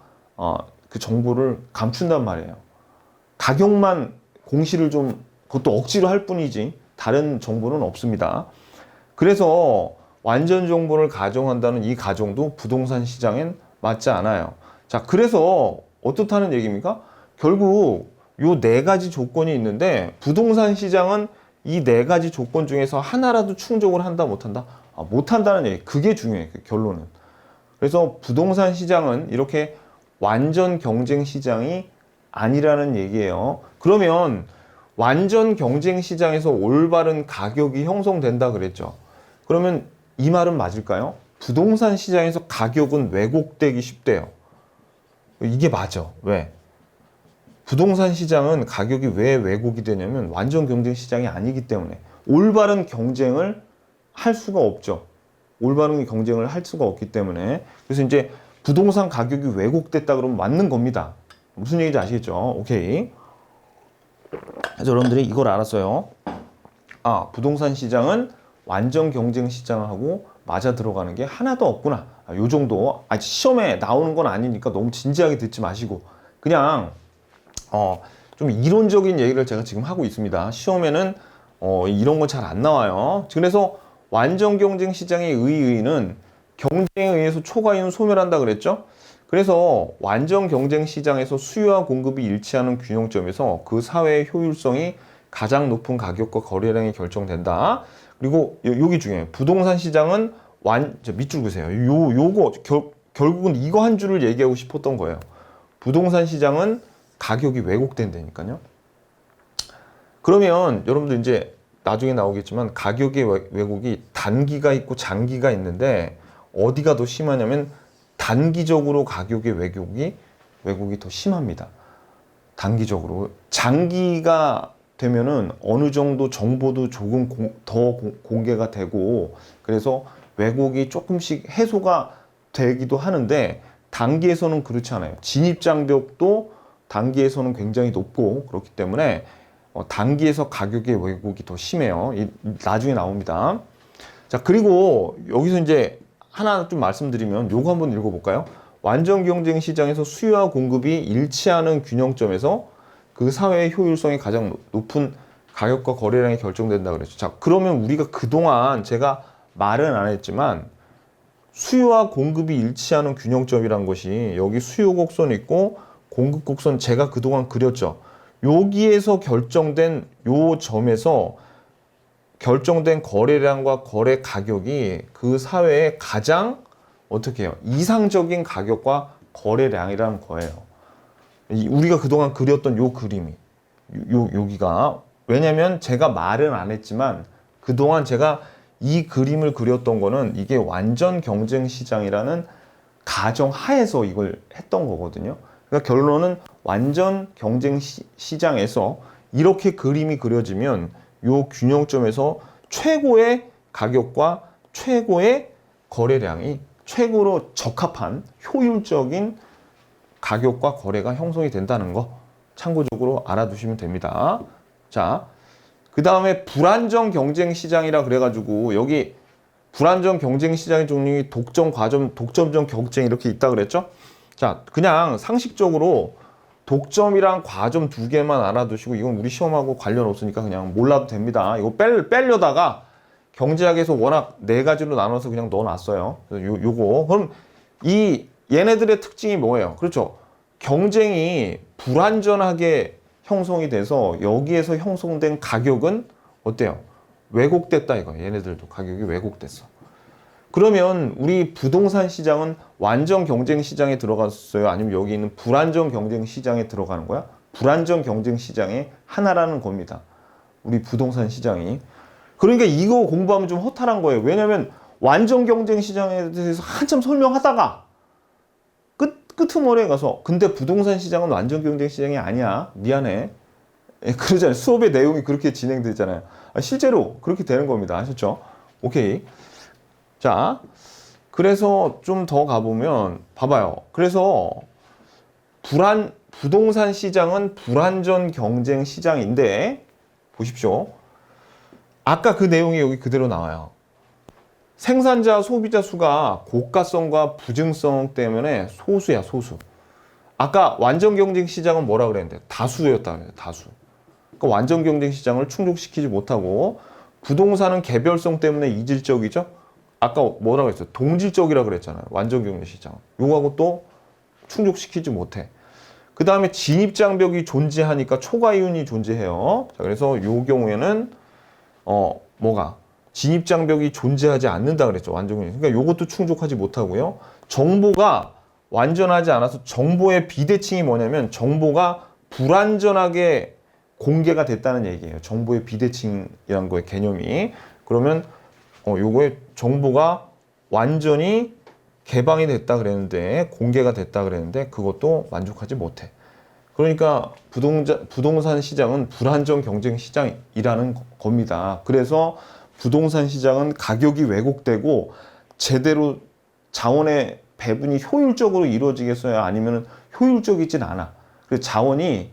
그 정보를 감춘단 말이에요. 가격만 공시를 좀 그것도 억지로 할 뿐이지 다른 정보는 없습니다. 그래서 완전 정보를 가정한다는 이 가정도 부동산 시장엔 맞지 않아요. 자, 그래서 어떻다는 얘기입니까? 결국 요 네 가지 조건이 있는데 부동산 시장은 이 네 가지 조건 중에서 하나라도 충족을 한다 못한다? 못한다는 얘기. 그게 중요해요. 그 결론은. 그래서 부동산 시장은 이렇게 완전 경쟁 시장이 아니라는 얘기예요. 그러면 완전 경쟁 시장에서 올바른 가격이 형성된다 그랬죠. 그러면 이 말은 맞을까요? 부동산 시장에서 가격은 왜곡되기 쉽대요. 이게 맞아. 왜? 부동산 시장은 가격이 왜 왜곡이 되냐면 완전 경쟁 시장이 아니기 때문에 올바른 경쟁을 할 수가 없죠. 올바른 경쟁을 할 수가 없기 때문에. 그래서 이제 부동산 가격이 왜곡됐다 그러면 맞는 겁니다. 무슨 얘기인지 아시겠죠? 오케이. 그래서 여러분들이 이걸 알았어요. 부동산 시장은 완전 경쟁 시장하고 맞아 들어가는 게 하나도 없구나. 요 정도. 시험에 나오는 건 아니니까 너무 진지하게 듣지 마시고 그냥 좀 이론적인 얘기를 제가 지금 하고 있습니다. 시험에는 이런 건 잘 안 나와요. 그래서 완전 경쟁 시장의 의의는 경쟁에 의해서 초과이윤 소멸한다 그랬죠? 그래서 완전 경쟁 시장에서 수요와 공급이 일치하는 균형점에서 그 사회의 효율성이 가장 높은 가격과 거래량이 결정된다. 그리고 여기 중에 부동산 시장은 밑줄 그세요. 요거 결국은 이거 한 줄을 얘기하고 싶었던 거예요. 부동산 시장은 가격이 왜곡된다니까요. 그러면 여러분들 이제 나중에 나오겠지만 가격의 왜곡이 단기가 있고 장기가 있는데 어디가 더 심하냐면 단기적으로 가격의 왜곡이 더 심합니다. 단기적으로. 장기가 되면은 어느 정도 정보도 조금 더 공개가 되고 그래서 왜곡이 조금씩 해소가 되기도 하는데 단기에서는 그렇지 않아요. 진입장벽도 단기에서는 굉장히 높고 그렇기 때문에 단기에서 가격의 왜곡이 더 심해요. 나중에 나옵니다. 자, 그리고 여기서 이제 하나 좀 말씀드리면 요거 한번 읽어볼까요? 완전 경쟁 시장에서 수요와 공급이 일치하는 균형점에서 그 사회의 효율성이 가장 높은 가격과 거래량이 결정된다 그랬죠. 자, 그러면 우리가 그동안 제가 말은 안 했지만 수요와 공급이 일치하는 균형점이란 것이 여기 수요 곡선 있고 공급 곡선 제가 그동안 그렸죠. 여기에서 결정된 요 점에서 결정된 거래량과 거래 가격이 그 사회의 가장 어떻게 해요? 이상적인 가격과 거래량이라는 거예요. 우리가 그동안 그렸던 요 그림이 여기가 왜냐면 제가 말은 안 했지만 그동안 제가 이 그림을 그렸던 거는 이게 완전 경쟁 시장이라는 가정 하에서 이걸 했던 거거든요. 그러니까 결론은 완전 경쟁 시장에서 이렇게 그림이 그려지면 요 균형점에서 최고의 가격과 최고의 거래량이 최고로 적합한 효율적인 가격과 거래가 형성이 된다는 거 참고적으로 알아두시면 됩니다. 자, 그 다음에 불안정 경쟁 시장이라 그래가지고 여기 불안정 경쟁 시장의 종류이 독점, 과점, 독점적 경쟁 이렇게 있다 그랬죠? 자, 그냥 상식적으로 독점이랑 과점 두 개만 알아두시고 이건 우리 시험하고 관련 없으니까 그냥 몰라도 됩니다. 이거 빼려다가 경제학에서 워낙 네 가지로 나눠서 그냥 넣어놨어요. 요거 그럼 얘네들의 특징이 뭐예요? 그렇죠. 경쟁이 불완전하게 형성이 돼서 여기에서 형성된 가격은 어때요? 왜곡됐다 이거. 얘네들도 가격이 왜곡됐어. 그러면 우리 부동산 시장은 완전 경쟁 시장에 들어갔어요? 아니면 여기 있는 불안정 경쟁 시장에 들어가는 거야? 불안정 경쟁 시장의 하나라는 겁니다. 우리 부동산 시장이. 그러니까 이거 공부하면 좀 허탈한 거예요. 왜냐면 완전 경쟁 시장에 대해서 한참 설명하다가 끄트머리에 가서 근데 부동산 시장은 완전 경쟁 시장이 아니야. 미안해. 그러잖아요. 수업의 내용이 그렇게 진행되잖아요. 실제로 그렇게 되는 겁니다. 아셨죠? 오케이. 자, 그래서 좀 더 가보면 봐봐요. 그래서 부동산 시장은 불안전 경쟁 시장인데 보십시오. 아까 그 내용이 여기 그대로 나와요. 생산자, 소비자 수가 고가성과 부증성 때문에 소수야, 소수. 아까 완전 경쟁 시장은 뭐라 그랬는데? 다수였다 그랬어요, 다수. 그러니까 완전 경쟁 시장을 충족시키지 못하고 부동산은 개별성 때문에 이질적이죠? 아까 뭐라고 했어요? 동질적이라 그랬잖아요. 완전 경쟁 시장. 요거하고 또 충족시키지 못해. 그 다음에 진입장벽이 존재하니까 초과이윤이 존재해요. 자, 그래서 요 경우에는 뭐가? 진입장벽이 존재하지 않는다 그랬죠. 완전 경쟁. 그러니까 요것도 충족하지 못하고요. 정보가 완전하지 않아서 정보의 비대칭이 뭐냐면 정보가 불완전하게 공개가 됐다는 얘기예요. 정보의 비대칭이라는 거의 개념이. 그러면 요거의 정보가 완전히 개방이 됐다 그랬는데 공개가 됐다 그랬는데 그것도 만족하지 못해. 그러니까 부동산 시장은 불안정 경쟁 시장이라는 겁니다. 그래서 부동산 시장은 가격이 왜곡되고 제대로 자원의 배분이 효율적으로 이루어지겠어요? 아니면 효율적이진 않아. 그래서 자원이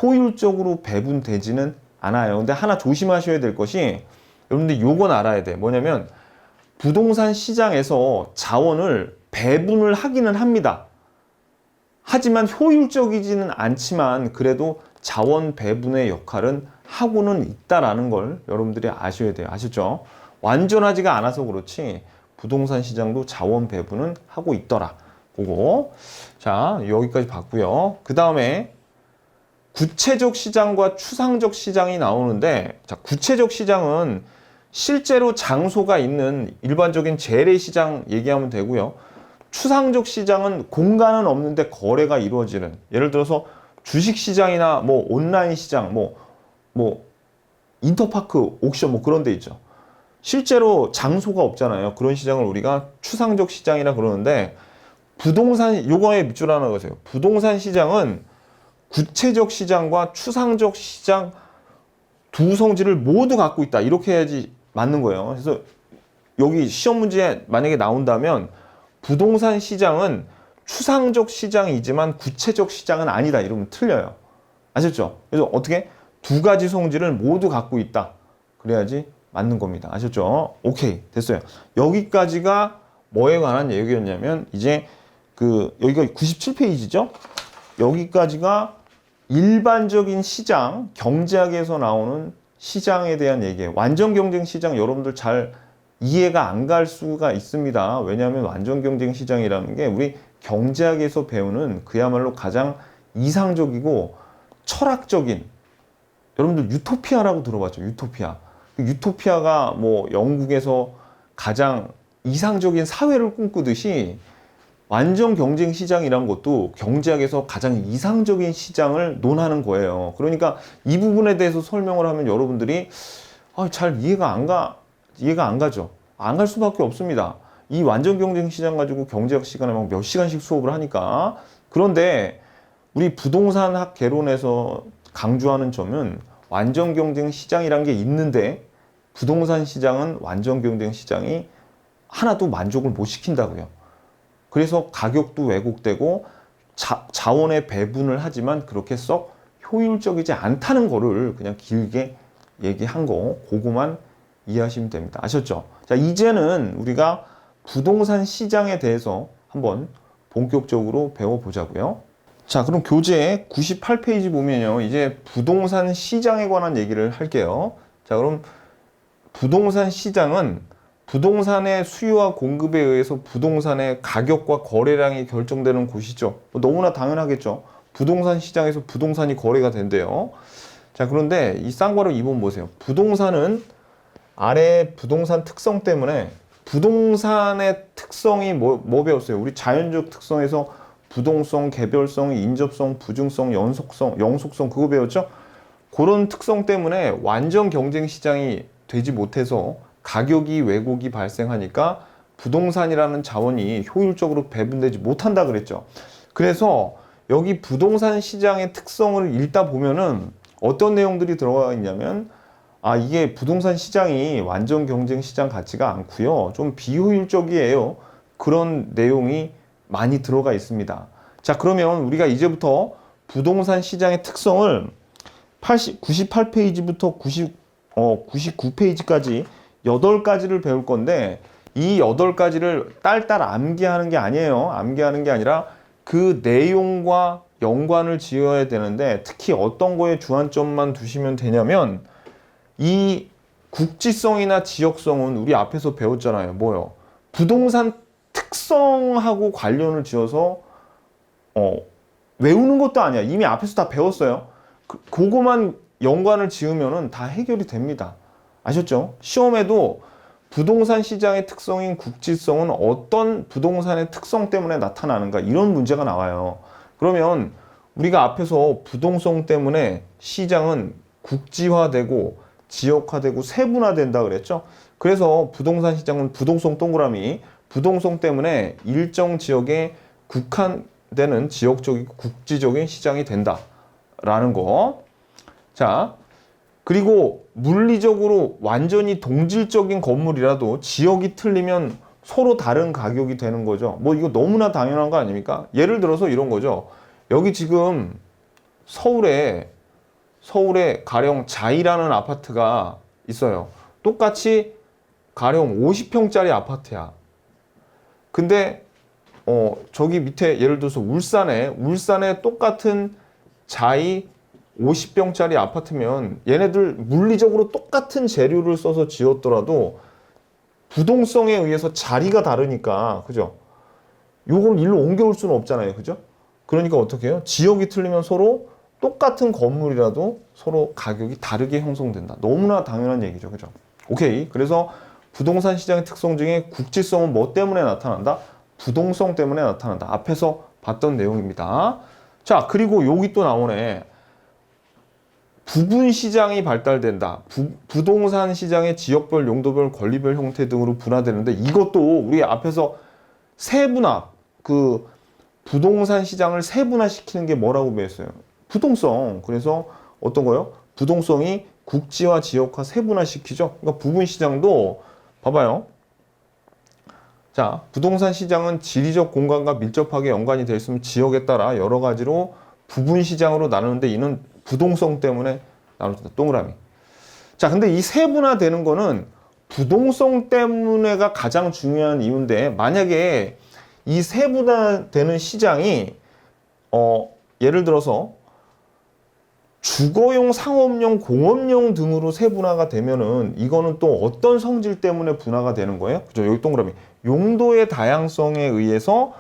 효율적으로 배분되지는 않아요. 근데 하나 조심하셔야 될 것이 여러분들 요건 알아야 돼. 뭐냐면 부동산 시장에서 자원을 배분을 하기는 합니다. 하지만 효율적이지는 않지만 그래도 자원 배분의 역할은 하고는 있다라는 걸 여러분들이 아셔야 돼요. 아셨죠? 완전하지가 않아서 그렇지 부동산 시장도 자원 배분은 하고 있더라. 그거. 자, 여기까지 봤고요. 그 다음에 구체적 시장과 추상적 시장이 나오는데 자, 구체적 시장은 실제로 장소가 있는 일반적인 재래시장 얘기하면 되고요. 추상적 시장은 공간은 없는데 거래가 이루어지는 예를 들어서 주식시장이나 뭐 온라인 시장 뭐 인터파크 옥션 뭐 그런 데 있죠. 실제로 장소가 없잖아요. 그런 시장을 우리가 추상적 시장이라 그러는데 부동산 요거에 밑줄 하나 그으세요. 부동산 시장은 구체적 시장과 추상적 시장 두 성질을 모두 갖고 있다. 이렇게 해야지 맞는 거예요. 그래서 여기 시험 문제에 만약에 나온다면 부동산 시장은 추상적 시장이지만 구체적 시장은 아니다. 이러면 틀려요. 아셨죠? 그래서 어떻게? 두 가지 성질을 모두 갖고 있다. 그래야지 맞는 겁니다. 아셨죠? 오케이. 됐어요. 여기까지가 뭐에 관한 얘기였냐면 이제 여기가 97페이지죠? 여기까지가 일반적인 시장, 경제학에서 나오는 시장에 대한 얘기예요. 완전 경쟁 시장 여러분들 잘 이해가 안 갈 수가 있습니다. 왜냐하면 완전 경쟁 시장이라는 게 우리 경제학에서 배우는 그야말로 가장 이상적이고 철학적인, 여러분들 유토피아라고 들어봤죠? 유토피아. 유토피아가 뭐 영국에서 가장 이상적인 사회를 꿈꾸듯이 완전 경쟁 시장이란 것도 경제학에서 가장 이상적인 시장을 논하는 거예요. 그러니까 이 부분에 대해서 설명을 하면 여러분들이 잘 이해가 안 가죠. 안 갈 수밖에 없습니다. 이 완전 경쟁 시장 가지고 경제학 시간에 막 몇 시간씩 수업을 하니까. 그런데 우리 부동산학 개론에서 강조하는 점은 완전 경쟁 시장이란 게 있는데 부동산 시장은 완전 경쟁 시장이 하나도 만족을 못 시킨다고요. 그래서 가격도 왜곡되고 자원의 배분을 하지만 그렇게 썩 효율적이지 않다는 거를 그냥 길게 얘기한 거, 그거만 이해하시면 됩니다. 아셨죠? 자, 이제는 우리가 부동산 시장에 대해서 한번 본격적으로 배워보자고요. 자, 그럼 교재 98페이지 보면요. 이제 부동산 시장에 관한 얘기를 할게요. 자, 그럼 부동산 시장은 부동산의 수요와 공급에 의해서 부동산의 가격과 거래량이 결정되는 곳이죠. 너무나 당연하겠죠. 부동산 시장에서 부동산이 거래가 된대요. 자, 그런데 이 쌍괄호 2번 보세요. 부동산은 아래 부동산 특성 때문에 부동산의 특성이 뭐 배웠어요? 우리 자연적 특성에서 부동성, 개별성, 인접성, 부중성, 영속성 그거 배웠죠? 그런 특성 때문에 완전 경쟁 시장이 되지 못해서 가격이 왜곡이 발생하니까 부동산이라는 자원이 효율적으로 배분되지 못한다 그랬죠. 그래서 여기 부동산 시장의 특성을 읽다 보면은 어떤 내용들이 들어가 있냐면 이게 부동산 시장이 완전 경쟁 시장 같지가 않고요. 좀 비효율적이에요. 그런 내용이 많이 들어가 있습니다. 자, 그러면 우리가 이제부터 부동산 시장의 특성을 98페이지부터 99페이지까지 8가지를 배울 건데 이 8가지를 딸딸 암기하는 게 아니에요. 암기하는 게 아니라 그 내용과 연관을 지어야 되는데 특히 어떤 거에 주안점만 두시면 되냐면 이 국지성이나 지역성은 우리 앞에서 배웠잖아요. 뭐요? 부동산 특성하고 관련을 지어서 외우는 것도 아니야. 이미 앞에서 다 배웠어요. 그거만 연관을 지으면은 다 해결이 됩니다. 아셨죠? 시험에도 부동산 시장의 특성인 국지성은 어떤 부동산의 특성 때문에 나타나는가 이런 문제가 나와요. 그러면 우리가 앞에서 부동성 때문에 시장은 국지화되고 지역화되고 세분화된다 그랬죠? 그래서 부동산 시장은 부동성 동그라미, 부동성 때문에 일정 지역에 국한되는 지역적이고 국지적인 시장이 된다라는 거. 자, 그리고 물리적으로 완전히 동질적인 건물이라도 지역이 틀리면 서로 다른 가격이 되는 거죠. 뭐 이거 너무나 당연한 거 아닙니까? 예를 들어서 이런 거죠. 여기 지금 서울에 가령 자이라는 아파트가 있어요. 똑같이 가령 50평짜리 아파트야. 근데 저기 밑에 예를 들어서 울산에 똑같은 자이 50평짜리 아파트면 얘네들 물리적으로 똑같은 재료를 써서 지었더라도 부동성에 의해서 자리가 다르니까, 그죠? 요걸 일로 옮겨올 수는 없잖아요. 그죠? 그러니까 어떻게 해요? 지역이 틀리면 서로 똑같은 건물이라도 서로 가격이 다르게 형성된다. 너무나 당연한 얘기죠. 그죠? 오케이. 그래서 부동산 시장의 특성 중에 국지성은 뭐 때문에 나타난다? 부동성 때문에 나타난다. 앞에서 봤던 내용입니다. 자, 그리고 여기 또 나오네. 부분 시장이 발달된다. 부동산 시장의 지역별, 용도별, 권리별 형태 등으로 분화되는데 이것도 우리 앞에서 세분화, 부동산 시장을 세분화시키는 게 뭐라고 배웠어요? 부동성. 그래서 어떤 거요? 부동성이 국지화, 지역화 세분화시키죠. 그러니까 부분 시장도 봐봐요. 자, 부동산 시장은 지리적 공간과 밀접하게 연관이 되어 있으면 지역에 따라 여러 가지로 부분 시장으로 나누는데 이는 부동성 때문에 나눠진다. 동그라미. 자, 근데 이 세분화되는 거는 부동성 때문에가 가장 중요한 이유인데 만약에 이 세분화되는 시장이 예를 들어서 주거용, 상업용, 공업용 등으로 세분화가 되면은 이거는 또 어떤 성질 때문에 분화가 되는 거예요? 그죠? 여기 동그라미. 용도의 다양성에 의해서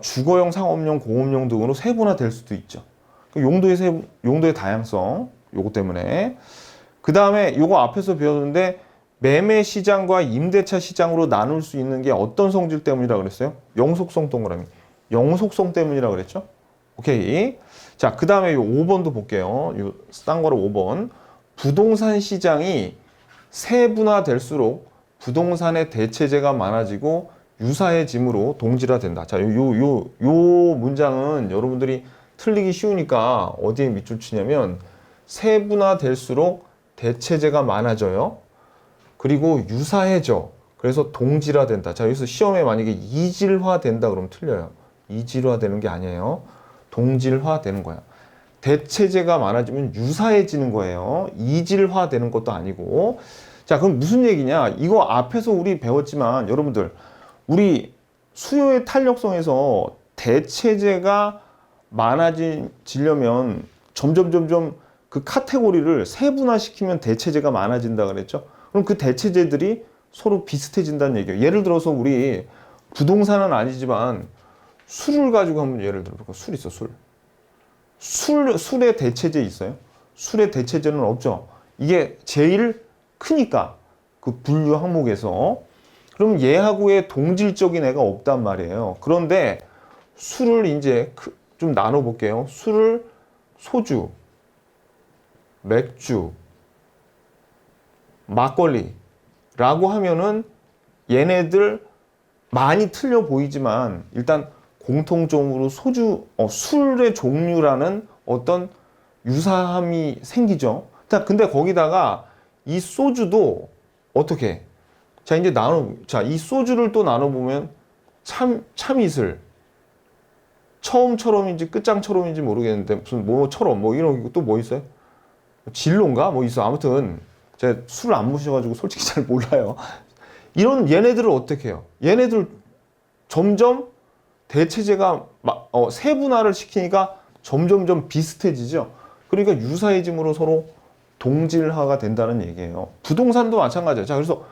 주거용, 상업용, 공업용 등으로 세분화될 수도 있죠. 용도의 다양성 요거 때문에. 그 다음에 요거 앞에서 배웠는데 매매 시장과 임대차 시장으로 나눌 수 있는 게 어떤 성질 때문이라 그랬어요? 영속성 동그라미. 영속성 때문이라 그랬죠? 오케이. 자, 그 다음에 요 5번도 볼게요. 요 쌍괄호 5번. 부동산 시장이 세분화될수록 부동산의 대체재가 많아지고 유사해짐으로 동질화된다. 자, 요 문장은 여러분들이 틀리기 쉬우니까 어디에 밑줄 치냐면 세분화될수록 대체재가 많아져요. 그리고 유사해져. 그래서 동질화된다. 자, 여기서 시험에 만약에 이질화된다 그러면 틀려요. 이질화되는 게 아니에요. 동질화되는 거야. 대체재가 많아지면 유사해지는 거예요. 이질화되는 것도 아니고. 자, 그럼 무슨 얘기냐? 이거 앞에서 우리 배웠지만 여러분들 우리 수요의 탄력성에서 대체재가 많아지려면 점점 그 카테고리를 세분화시키면 대체재가 많아진다 그랬죠? 그럼 그 대체재들이 서로 비슷해진다는 얘기예요. 예를 들어서 우리 부동산은 아니지만 술을 가지고 한번 예를 들어볼까? 술 있어, 술. 술의 대체재 있어요? 술의 대체재는 없죠. 이게 제일 크니까 그 분류 항목에서. 그럼 얘하고의 동질적인 애가 없단 말이에요. 그런데 술을 이제 좀 나눠볼게요. 술을 소주, 맥주, 막걸리라고 하면은 얘네들 많이 틀려 보이지만 일단 공통적으로 술의 종류라는 어떤 유사함이 생기죠. 자, 근데 거기다가 이 소주도 어떻게? 자, 이제 이 소주를 또 나눠보면 참이슬. 처음처럼인지 끝장처럼인지 모르겠는데 무슨 뭐처럼 뭐 이런 또 뭐 있어요? 진로인가? 뭐 있어. 아무튼 제가 술을 안 마셔가지고 솔직히 잘 몰라요. 이런 얘네들을 어떻게 해요? 얘네들 점점 대체재가 세분화를 시키니까 점점 비슷해지죠. 그러니까 유사해짐으로 서로 동질화가 된다는 얘기예요. 부동산도 마찬가지예요. 자, 그래서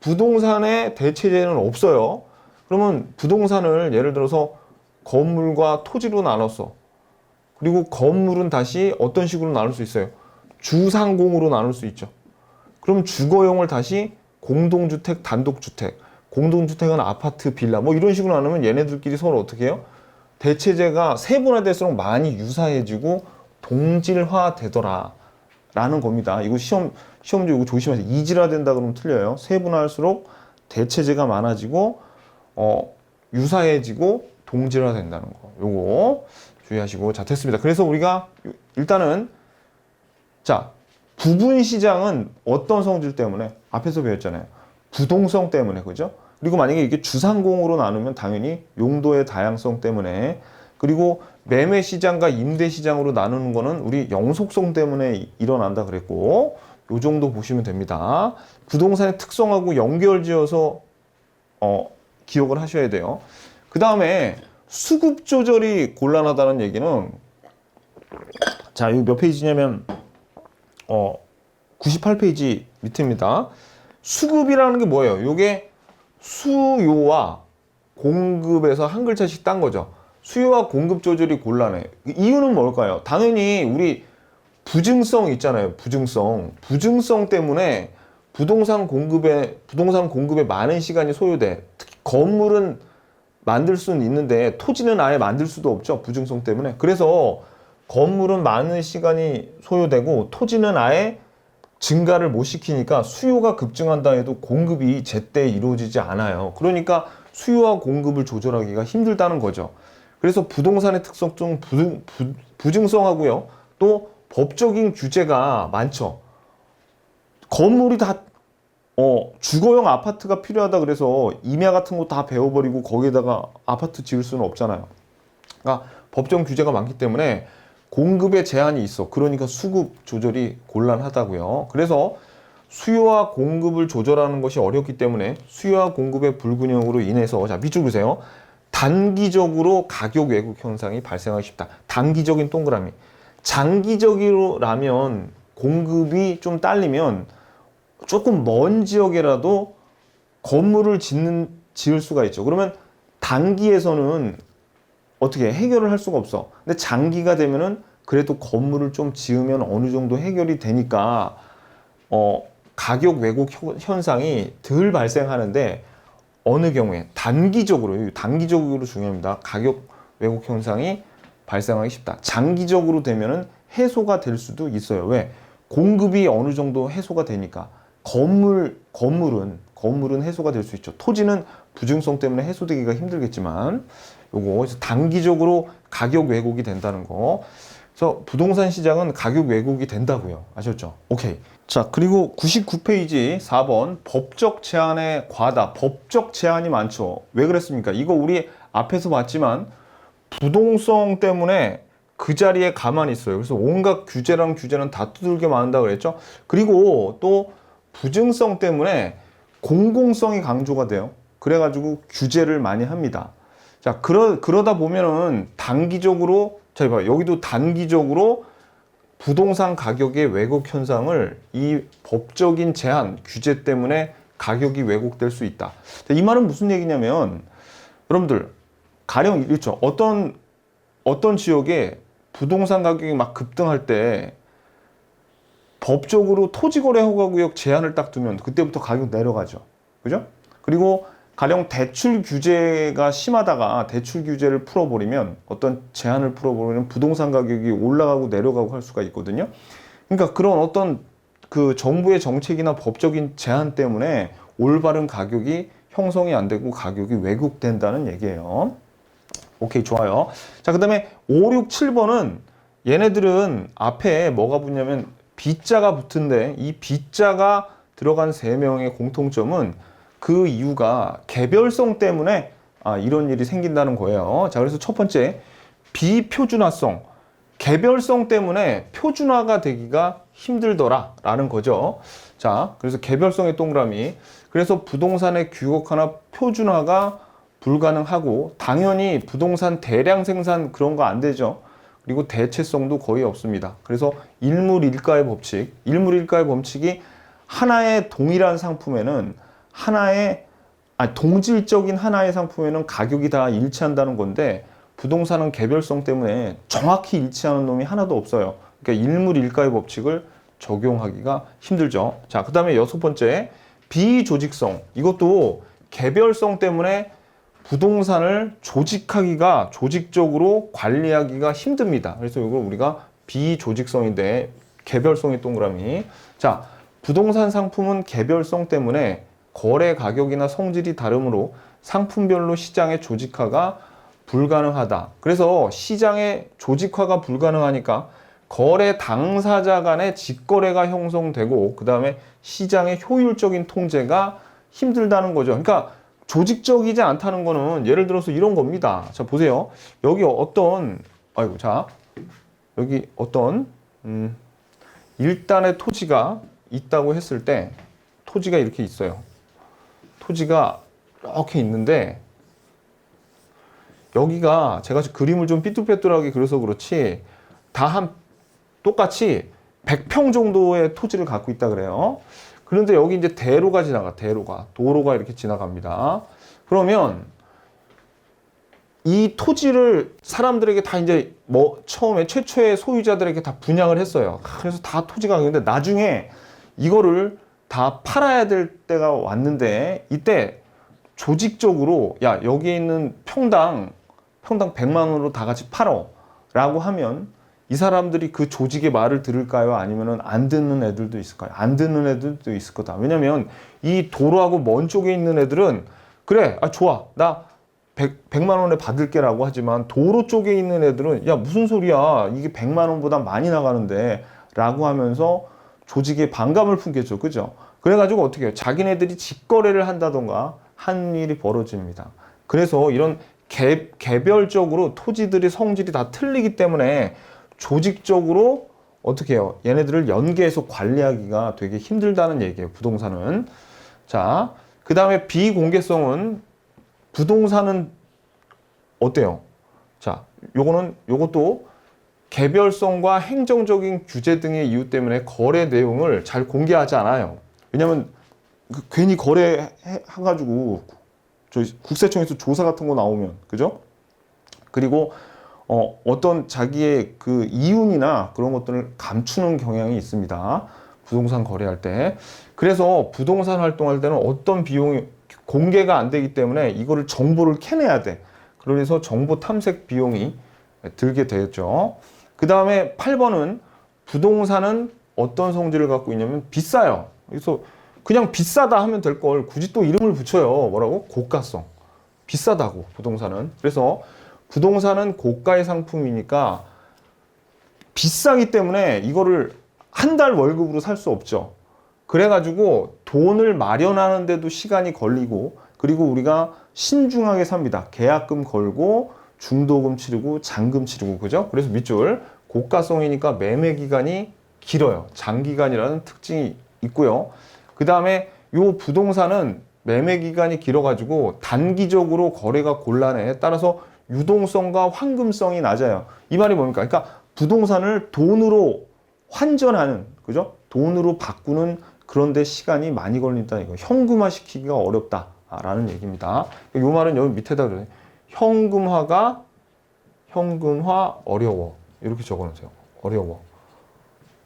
부동산에 대체재는 없어요. 그러면 부동산을 예를 들어서 건물과 토지로 나눴어. 그리고 건물은 다시 어떤 식으로 나눌 수 있어요? 주상공으로 나눌 수 있죠. 그럼 주거용을 다시 공동주택, 단독주택. 공동주택은 아파트, 빌라 뭐 이런 식으로 나누면 얘네들끼리 서로 어떻게 해요? 대체재가 세분화될수록 많이 유사해지고 동질화되더라 라는 겁니다. 이거 시험지 이거 조심하세요. 이질화된다 그러면 틀려요. 세분화할수록 대체재가 많아지고 유사해지고 동질화된다는 거. 요거 주의하시고. 자, 됐습니다. 그래서 우리가 일단은 자, 부분 시장은 어떤 성질 때문에? 앞에서 배웠잖아요. 부동성 때문에, 그죠? 그리고 만약에 이게 주상공으로 나누면 당연히 용도의 다양성 때문에, 그리고 매매 시장과 임대 시장으로 나누는 거는 우리 영속성 때문에 일어난다 그랬고, 요 정도 보시면 됩니다. 부동산의 특성하고 연결지어서 기억을 하셔야 돼요. 그 다음에 수급 조절이 곤란하다는 얘기는, 자, 여기 몇 페이지냐면 98페이지 밑입니다. 수급이라는 게 뭐예요? 요게 수요와 공급에서 한 글자씩 딴 거죠. 수요와 공급 조절이 곤란해. 이유는 뭘까요? 당연히 우리 부증성 있잖아요. 부증성 때문에 부동산 공급에 많은 시간이 소요돼. 특히 건물은 만들 수는 있는데 토지는 아예 만들 수도 없죠. 부증성 때문에. 그래서 건물은 많은 시간이 소요되고 토지는 아예 증가를 못 시키니까 수요가 급증한다 해도 공급이 제때 이루어지지 않아요. 그러니까 수요와 공급을 조절하기가 힘들다는 거죠. 그래서 부동산의 특성 중 부증성하고요. 또 법적인 규제가 많죠. 건물이 다 주거용 아파트가 필요하다 그래서 임야 같은 거 다 베어버리고 거기에다가 아파트 지을 수는 없잖아요. 그러니까 법정 규제가 많기 때문에 공급에 제한이 있어. 그러니까 수급 조절이 곤란하다고요. 그래서 수요와 공급을 조절하는 것이 어렵기 때문에 수요와 공급의 불균형으로 인해서, 자, 밑줄 보세요. 단기적으로 가격 왜곡 현상이 발생하기 쉽다. 단기적인 동그라미. 장기적으로라면 공급이 좀 딸리면 조금 먼 지역에라도 건물을 지을 수가 있죠. 그러면 단기에서는 어떻게 해결을 할 수가 없어. 근데 장기가 되면은 그래도 건물을 좀 지으면 어느 정도 해결이 되니까 가격 왜곡 현상이 덜 발생하는데 어느 경우에 단기적으로 중요합니다. 가격 왜곡 현상이 발생하기 쉽다. 장기적으로 되면은 해소가 될 수도 있어요. 왜? 공급이 어느 정도 해소가 되니까 건물은 해소가 될 수 있죠. 토지는 부증성 때문에 해소되기가 힘들겠지만 요거 단기적으로 가격 왜곡이 된다는 거. 그래서 부동산 시장은 가격 왜곡이 된다고요. 아셨죠? 오케이. 자, 그리고 99페이지 4번 법적 제한의 과다. 법적 제한이 많죠. 왜 그랬습니까? 이거 우리 앞에서 봤지만 부동성 때문에 그 자리에 가만히 있어요. 그래서 온갖 규제랑 다 두들겨 맞는다고 그랬죠. 그리고 또 부증성 때문에 공공성이 강조가 돼요. 그래가지고 규제를 많이 합니다. 자, 그러다 보면은 단기적으로, 자, 봐, 여기도 단기적으로 부동산 가격의 왜곡 현상을 이 법적인 제한, 규제 때문에 가격이 왜곡될 수 있다. 자, 이 말은 무슨 얘기냐면, 여러분들, 가령 이렇죠. 어떤 지역에 부동산 가격이 막 급등할 때 법적으로 토지거래 허가구역 제한을 딱 두면 그때부터 가격 내려가죠. 그죠? 그리고 가령 대출 규제가 심하다가 대출 규제를 풀어버리면 어떤 제한을 풀어버리면 부동산 가격이 올라가고 내려가고 할 수가 있거든요. 그러니까 그런 어떤 그 정부의 정책이나 법적인 제한 때문에 올바른 가격이 형성이 안 되고 가격이 왜곡된다는 얘기예요. 오케이, 좋아요. 자, 그 다음에 5, 6, 7번은 얘네들은 앞에 뭐가 붙냐면 B자가 붙은데 이 B자가 들어간 3명의 공통점은 그 이유가 개별성 때문에 이런 일이 생긴다는 거예요. 자, 그래서 첫 번째, 비표준화성. 개별성 때문에 표준화가 되기가 힘들더라 라는 거죠. 자, 그래서 개별성의 동그라미. 그래서 부동산의 규격화나 표준화가 불가능하고 당연히 부동산 대량 생산 그런 거 안 되죠. 그리고 대체성도 거의 없습니다. 그래서 일물일가의 법칙이 하나의 동일한 상품에는 동질적인 하나의 상품에는 가격이 다 일치한다는 건데 부동산은 개별성 때문에 정확히 일치하는 놈이 하나도 없어요. 그러니까 일물일가의 법칙을 적용하기가 힘들죠. 자, 그 다음에 6번째, 비조직성. 이것도 개별성 때문에 부동산을 조직적으로 관리하기가 힘듭니다. 그래서 이걸 우리가 비조직성인데 개별성의 동그라미. 자, 부동산 상품은 개별성 때문에 거래 가격이나 성질이 다르므로 상품별로 시장의 조직화가 불가능하다. 그래서 시장의 조직화가 불가능하니까 거래 당사자 간의 직거래가 형성되고 그 다음에 시장의 효율적인 통제가 힘들다는 거죠. 그러니까 조직적이지 않다는 거는 예를 들어서 이런 겁니다. 자, 보세요. 여기 어떤 일단의 토지가 있다고 했을 때 토지가 이렇게 있어요. 토지가 이렇게 있는데 여기가 제가 그림을 좀 삐뚤빼뚤하게 그려서 그렇지 다 똑같이 100평 정도의 토지를 갖고 있다 그래요. 그런데 여기 이제 도로가 이렇게 지나갑니다. 그러면 이 토지를 사람들에게 다 이제 처음에 최초의 소유자들에게 다 분양을 했어요. 그래서 다 토지가 있는데 나중에 이거를 다 팔아야 될 때가 왔는데 이때 조직적으로 여기 있는 평당 100만 원으로 다 같이 팔어 라고 하면 이 사람들이 그 조직의 말을 들을까요? 아니면은 안 듣는 애들도 있을까요? 안 듣는 애들도 있을 거다. 왜냐면 이 도로하고 먼 쪽에 있는 애들은 그래, 좋아. 나 100만 원에 받을게 라고 하지만 도로 쪽에 있는 애들은 무슨 소리야. 이게 100만 원보다 많이 나가는데 라고 하면서 조직에 반감을 품겠죠. 그죠? 그래가지고 어떻게 해요? 자기네들이 직거래를 한다던가 한 일이 벌어집니다. 그래서 이런 개별적으로 토지들의 성질이 다 틀리기 때문에 조직적으로 어떻게 해요? 얘네들을 연계해서 관리하기가 되게 힘들다는 얘기예요. 부동산은. 자, 그 다음에 비공개성은 부동산은 어때요? 자, 요것도 개별성과 행정적인 규제 등의 이유 때문에 거래 내용을 잘 공개하지 않아요. 왜냐면 괜히 거래해가지고 저희 국세청에서 조사 같은 거 나오면, 그죠? 그리고 어떤 자기의 그 이윤이나 그런 것들을 감추는 경향이 있습니다. 부동산 거래할 때. 그래서 부동산 활동할 때는 어떤 비용이 공개가 안 되기 때문에 이거를 정보를 캐내야 돼. 그래서 정보 탐색 비용이 들게 되겠죠. 그 다음에 8번은 부동산은 어떤 성질을 갖고 있냐면 비싸요. 그래서 그냥 비싸다 하면 될 걸 굳이 또 이름을 붙여요. 뭐라고? 고가성. 비싸다고, 부동산은. 그래서 부동산은 고가의 상품이니까 비싸기 때문에 이거를 한 달 월급으로 살 수 없죠. 그래가지고 돈을 마련하는데도 시간이 걸리고, 그리고 우리가 신중하게 삽니다. 계약금 걸고 중도금 치르고 잔금 치르고, 그죠? 그래서 밑줄 고가성이니까 매매 기간이 길어요. 장기간이라는 특징이 있고요. 그 다음에 요 부동산은 매매 기간이 길어가지고 단기적으로 거래가 곤란해. 따라서 유동성과 환금성이 낮아요. 이 말이 뭡니까? 그러니까 부동산을 돈으로 환전하는, 그죠? 돈으로 바꾸는 그런데 시간이 많이 걸린다. 이거 현금화 시키기가 어렵다라는 얘기입니다. 이 말은 여기 밑에다 그래요. 현금화 어려워. 이렇게 적어 놓으세요. 어려워.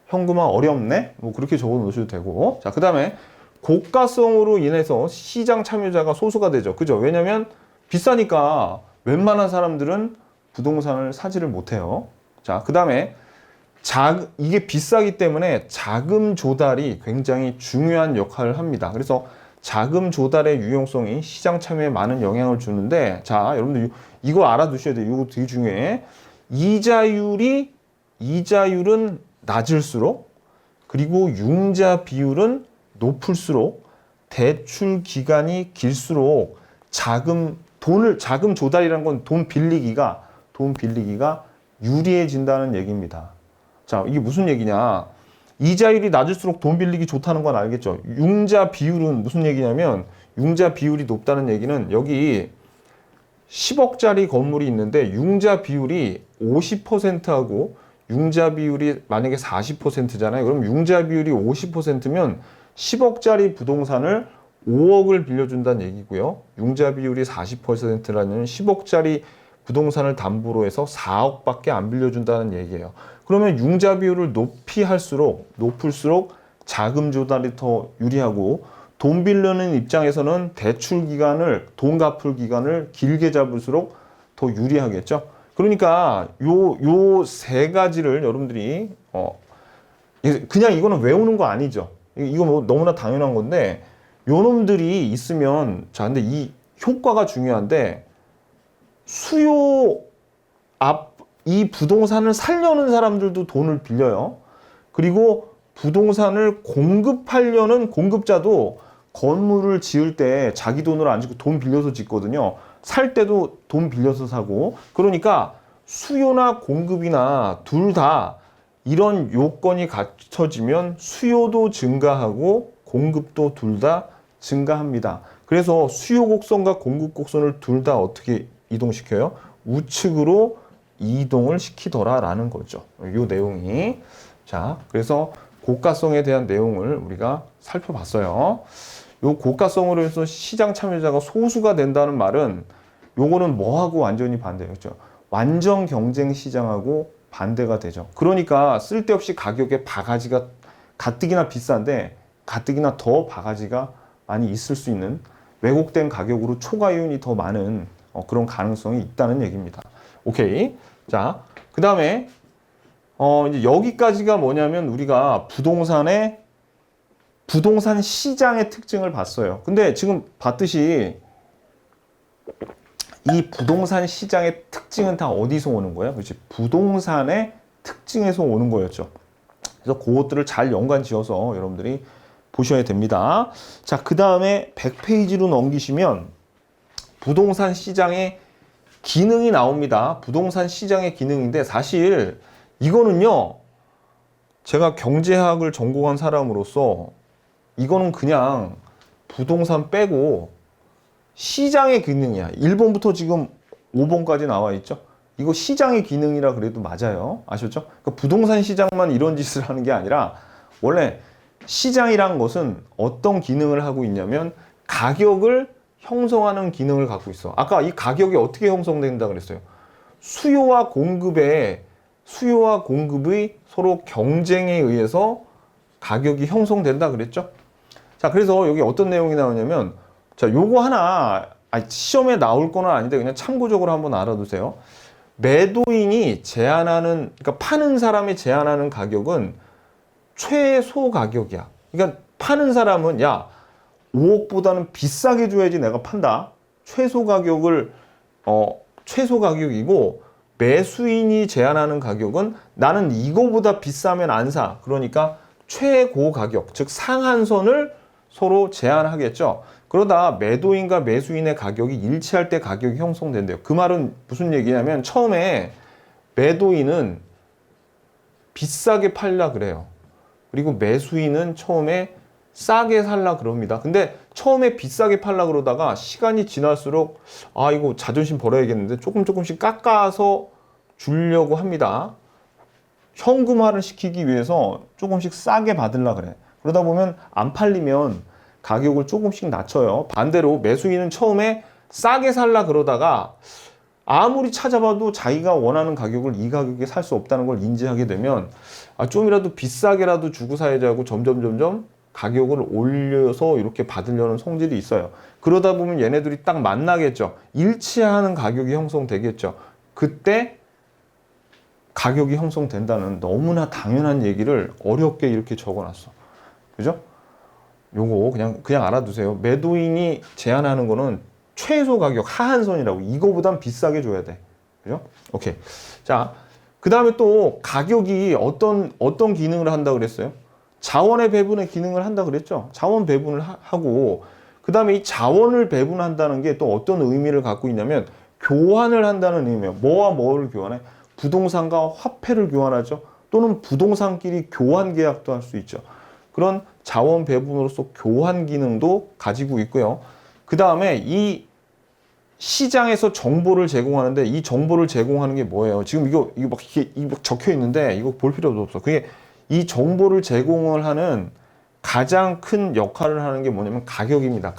현금화 어렵네? 뭐 그렇게 적어 놓으셔도 되고. 자, 그 다음에 고가성으로 인해서 시장 참여자가 소수가 되죠. 그죠? 왜냐면 비싸니까 웬만한 사람들은 부동산을 사지를 못해요. 자, 그 다음에 이게 비싸기 때문에 자금 조달이 굉장히 중요한 역할을 합니다. 그래서 자금 조달의 유용성이 시장 참여에 많은 영향을 주는데, 자, 여러분들 이거 알아두셔야 돼요. 이거 되게 중요해. 이자율은 낮을수록, 그리고 융자 비율은 높을수록, 대출 기간이 길수록 자금 조달이라는 건 돈 빌리기가 유리해진다는 얘기입니다. 자, 이게 무슨 얘기냐? 이자율이 낮을수록 돈 빌리기 좋다는 건 알겠죠? 융자 비율은 무슨 얘기냐면, 융자 비율이 높다는 얘기는 여기 10억짜리 건물이 있는데 융자 비율이 50%하고 융자 비율이 만약에 40%잖아요. 그럼 융자 비율이 50%면 10억짜리 부동산을 5억을 빌려준다는 얘기고요. 융자 비율이 40%라는 10억짜리 부동산을 담보로 해서 4억밖에 안 빌려준다는 얘기예요. 그러면 융자 비율을 높을수록 자금 조달이 더 유리하고, 돈 빌려는 입장에서는 돈 갚을 기간을 길게 잡을수록 더 유리하겠죠. 그러니까 요 세 가지를 여러분들이 그냥 이거는 외우는 거 아니죠. 이거 뭐 너무나 당연한 건데, 요 놈들이 있으면, 자, 근데 이 효과가 중요한데, 이 부동산을 살려는 사람들도 돈을 빌려요. 그리고 부동산을 공급하려는 공급자도 건물을 지을 때 자기 돈으로 안 짓고 돈 빌려서 짓거든요. 살 때도 돈 빌려서 사고. 그러니까 수요나 공급이나 둘 다 이런 요건이 갖춰지면 수요도 증가하고 공급도 둘 다 증가합니다. 그래서 수요 곡선과 공급 곡선을 둘 다 어떻게 이동시켜요? 우측으로 이동을 시키더라라는 거죠. 이 내용이. 자, 그래서 고가성에 대한 내용을 우리가 살펴봤어요. 요 고가성으로 해서 시장 참여자가 소수가 된다는 말은 요거는 뭐하고 완전히 반대였죠. 완전 경쟁 시장하고 반대가 되죠. 그러니까 쓸데없이 가격에 바가지가 가뜩이나 비싼데 가뜩이나 더 바가지가 많이 있을 수 있는, 왜곡된 가격으로 초과이윤이 더 많은 그런 가능성이 있다는 얘기입니다. 오케이. 자, 그 다음에 이제 여기까지가 뭐냐면 우리가 부동산 시장의 특징을 봤어요. 근데 지금 봤듯이 이 부동산 시장의 특징은 다 어디서 오는 거예요? 그렇지. 부동산의 특징에서 오는 거였죠. 그래서 그것들을 잘 연관 지어서 여러분들이 보셔야 됩니다. 자, 그 다음에 100페이지로 넘기시면 부동산 시장의 기능이 나옵니다. 부동산 시장의 기능인데, 사실 이거는요, 제가 경제학을 전공한 사람으로서 이거는 그냥 부동산 빼고 시장의 기능이야. 1번부터 지금 5번까지 나와 있죠. 이거 시장의 기능이라 그래도 맞아요. 아셨죠? 그러니까 부동산 시장만 이런 짓을 하는 게 아니라 원래 시장이란 것은 어떤 기능을 하고 있냐면 가격을 형성하는 기능을 갖고 있어. 아까 이 가격이 어떻게 형성된다 그랬어요? 수요와 공급의 서로 경쟁에 의해서 가격이 형성된다 그랬죠? 자, 그래서 여기 어떤 내용이 나오냐면, 자, 요거 하나, 시험에 나올 건 아닌데 그냥 참고적으로 한번 알아두세요. 매도인이 제한하는, 그러니까 파는 사람이 제한하는 가격은 최소 가격이야. 그러니까 파는 사람은, 야, 5억보다는 비싸게 줘야지 내가 판다. 최소 가격이고, 매수인이 제한하는 가격은 나는 이거보다 비싸면 안 사. 그러니까 최고 가격, 즉 상한선을 서로 제한하겠죠. 그러다 매도인과 매수인의 가격이 일치할 때 가격이 형성된대요. 그 말은 무슨 얘기냐면 처음에 매도인은 비싸게 팔려 그래요. 그리고 매수인은 처음에 싸게 살라 그럽니다. 근데 처음에 비싸게 팔라 그러다가 시간이 지날수록 이거 자존심 버려야겠는데 조금씩 깎아서 주려고 합니다. 현금화를 시키기 위해서 조금씩 싸게 받으려 그래. 그러다 보면 안 팔리면 가격을 조금씩 낮춰요. 반대로 매수인은 처음에 싸게 살라 그러다가 아무리 찾아봐도 자기가 원하는 가격을 이 가격에 살 수 없다는 걸 인지하게 되면 좀이라도 비싸게라도 주고 사야지하고 점점 가격을 올려서 이렇게 받으려는 성질이 있어요. 그러다 보면 얘네들이 딱 만나겠죠. 일치하는 가격이 형성되겠죠. 그때 가격이 형성된다는 너무나 당연한 얘기를 어렵게 이렇게 적어놨어. 그죠? 요거 그냥 알아두세요. 매도인이 제한하는 거는 최소 가격 하한선이라고. 이거보단 비싸게 줘야 돼. 그죠? 오케이. 자, 그 다음에 또 가격이 어떤 기능을 한다 그랬어요? 자원의 배분의 기능을 한다 그랬죠? 자원 배분을 하고, 그 다음에 이 자원을 배분한다는 게 또 어떤 의미를 갖고 있냐면 교환을 한다는 의미예요. 뭐와 뭐를 교환해? 부동산과 화폐를 교환하죠. 또는 부동산끼리 교환 계약도 할 수 있죠. 그런 자원 배분으로서 교환 기능도 가지고 있고요. 그 다음에 이 시장에서 정보를 제공하는데 이 정보를 제공하는 게 뭐예요? 지금 이거 막 적혀 있는데 이거 볼 필요도 없어. 그게 이 정보를 제공을 하는 가장 큰 역할을 하는 게 뭐냐면 가격입니다.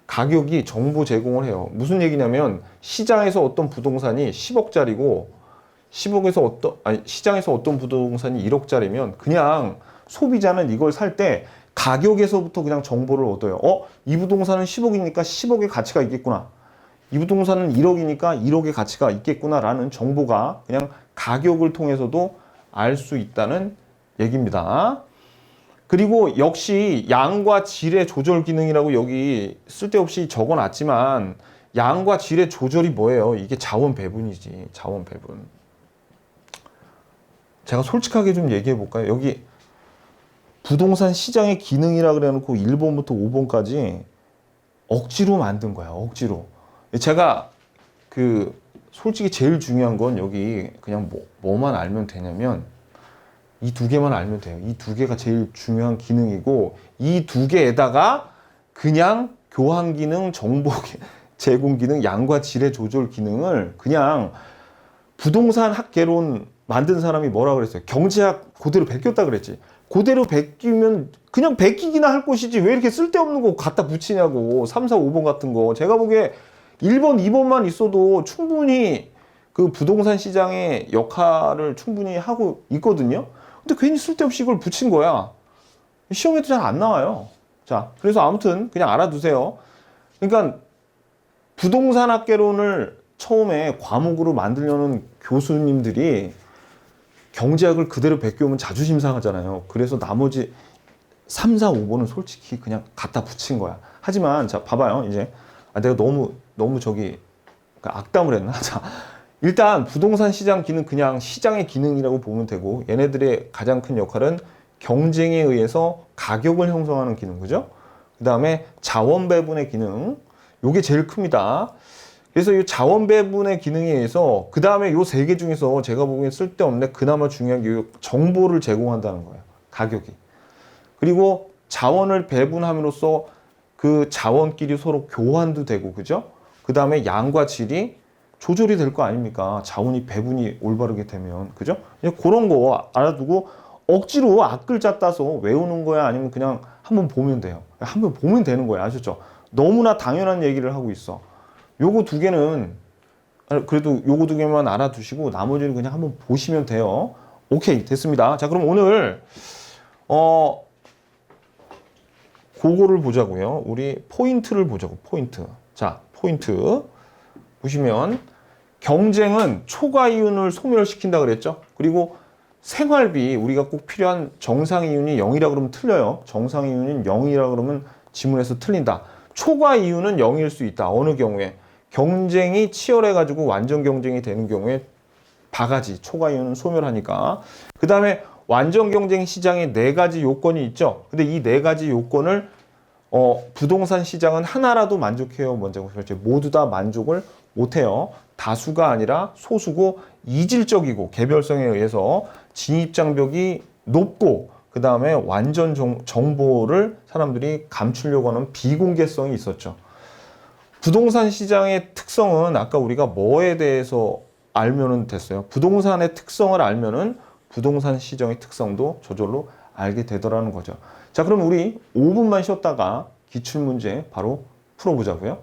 가격이 정보 제공을 해요. 무슨 얘기냐면 시장에서 어떤 부동산이 10억짜리고 시장에서 어떤 부동산이 1억짜리면 그냥 소비자는 이걸 살 때 가격에서부터 그냥 정보를 얻어요. 이 부동산은 10억이니까 10억의 가치가 있겠구나. 이 부동산은 1억이니까 1억의 가치가 있겠구나라는 정보가 그냥 가격을 통해서도 알 수 있다는 얘기입니다. 그리고 역시 양과 질의 조절 기능이라고 여기 쓸데없이 적어놨지만 양과 질의 조절이 뭐예요? 이게 자원 배분이지. 자원 배분. 제가 솔직하게 좀 얘기해 볼까요? 여기 부동산 시장의 기능이라 그래 놓고 1번부터 5번까지 억지로 만든 거야. 억지로. 제가 솔직히 제일 중요한 건 여기 그냥 뭐만 알면 되냐면 이 두 개만 알면 돼요. 이 두 개가 제일 중요한 기능이고 이 두 개에다가 그냥 교환 기능, 정보 제공 기능, 양과 질의 조절 기능을 그냥 부동산 학개론 만든 사람이 뭐라 그랬어요? 경제학 그대로 베꼈다 그랬지. 그대로 베끼면 그냥 베끼기나 할 것이지 왜 이렇게 쓸데없는 거 갖다 붙이냐고. 3, 4, 5번 같은 거. 제가 보기에 1번, 2번만 있어도 충분히 그 부동산 시장의 역할을 충분히 하고 있거든요. 근데 괜히 쓸데없이 이걸 붙인 거야. 시험에도 잘 안 나와요. 자, 그래서 아무튼 그냥 알아두세요. 그러니까 부동산 학개론을 처음에 과목으로 만들려는 교수님들이 경제학을 그대로 베껴오면 자존심 상하잖아요. 그래서 나머지 3, 4, 5번은 솔직히 그냥 갖다 붙인 거야. 하지만 자 봐봐요. 이제 내가 너무 악담을 했나? 자, 일단 부동산 시장 기능 그냥 시장의 기능이라고 보면 되고 얘네들의 가장 큰 역할은 경쟁에 의해서 가격을 형성하는 기능, 그죠? 그 다음에 자원 배분의 기능, 요게 제일 큽니다. 그래서 이 자원 배분의 기능에 의해서 그 다음에 요 세 개 중에서 제가 보기엔 쓸데없는데 그나마 중요한 게 정보를 제공한다는 거예요. 가격이. 그리고 자원을 배분함으로써 그 자원끼리 서로 교환도 되고, 그죠? 그 다음에 양과 질이 조절이 될 거 아닙니까? 자원이 배분이 올바르게 되면. 그죠? 그냥 그런 거 알아두고 억지로 앞글자 따서 외우는 거야? 아니면 그냥 한번 보면 돼요? 한번 보면 되는 거예요. 아셨죠? 너무나 당연한 얘기를 하고 있어. 요거 두 개는, 그래도 요거 두 개만 알아두시고 나머지는 그냥 한번 보시면 돼요. 오케이, 됐습니다. 자, 그럼 오늘, 그거를 보자고요. 우리 포인트를 보자고, 포인트. 자, 포인트. 보시면, 경쟁은 초과이윤을 소멸시킨다 그랬죠? 그리고 생활비, 우리가 꼭 필요한 정상이윤이 0이라 그러면 틀려요. 정상이윤은 0이라 그러면 지문에서 틀린다. 초과이윤은 0일 수 있다. 어느 경우에? 경쟁이 치열해가지고 완전 경쟁이 되는 경우에 바가지, 초과이윤은 소멸하니까. 그 다음에 완전 경쟁 시장에 네 가지 요건이 있죠. 근데 이 네 가지 요건을 부동산 시장은 하나라도 만족해요. 먼저 그렇죠. 모두 다 만족을 못해요. 다수가 아니라 소수고 이질적이고 개별성에 의해서 진입장벽이 높고 그 다음에 완전 정보를 사람들이 감추려고 하는 비공개성이 있었죠. 부동산 시장의 특성은 아까 우리가 뭐에 대해서 알면은 됐어요. 부동산의 특성을 알면은 부동산 시장의 특성도 저절로 알게 되더라는 거죠. 자, 그럼 우리 5분만 쉬었다가 기출문제 바로 풀어보자고요.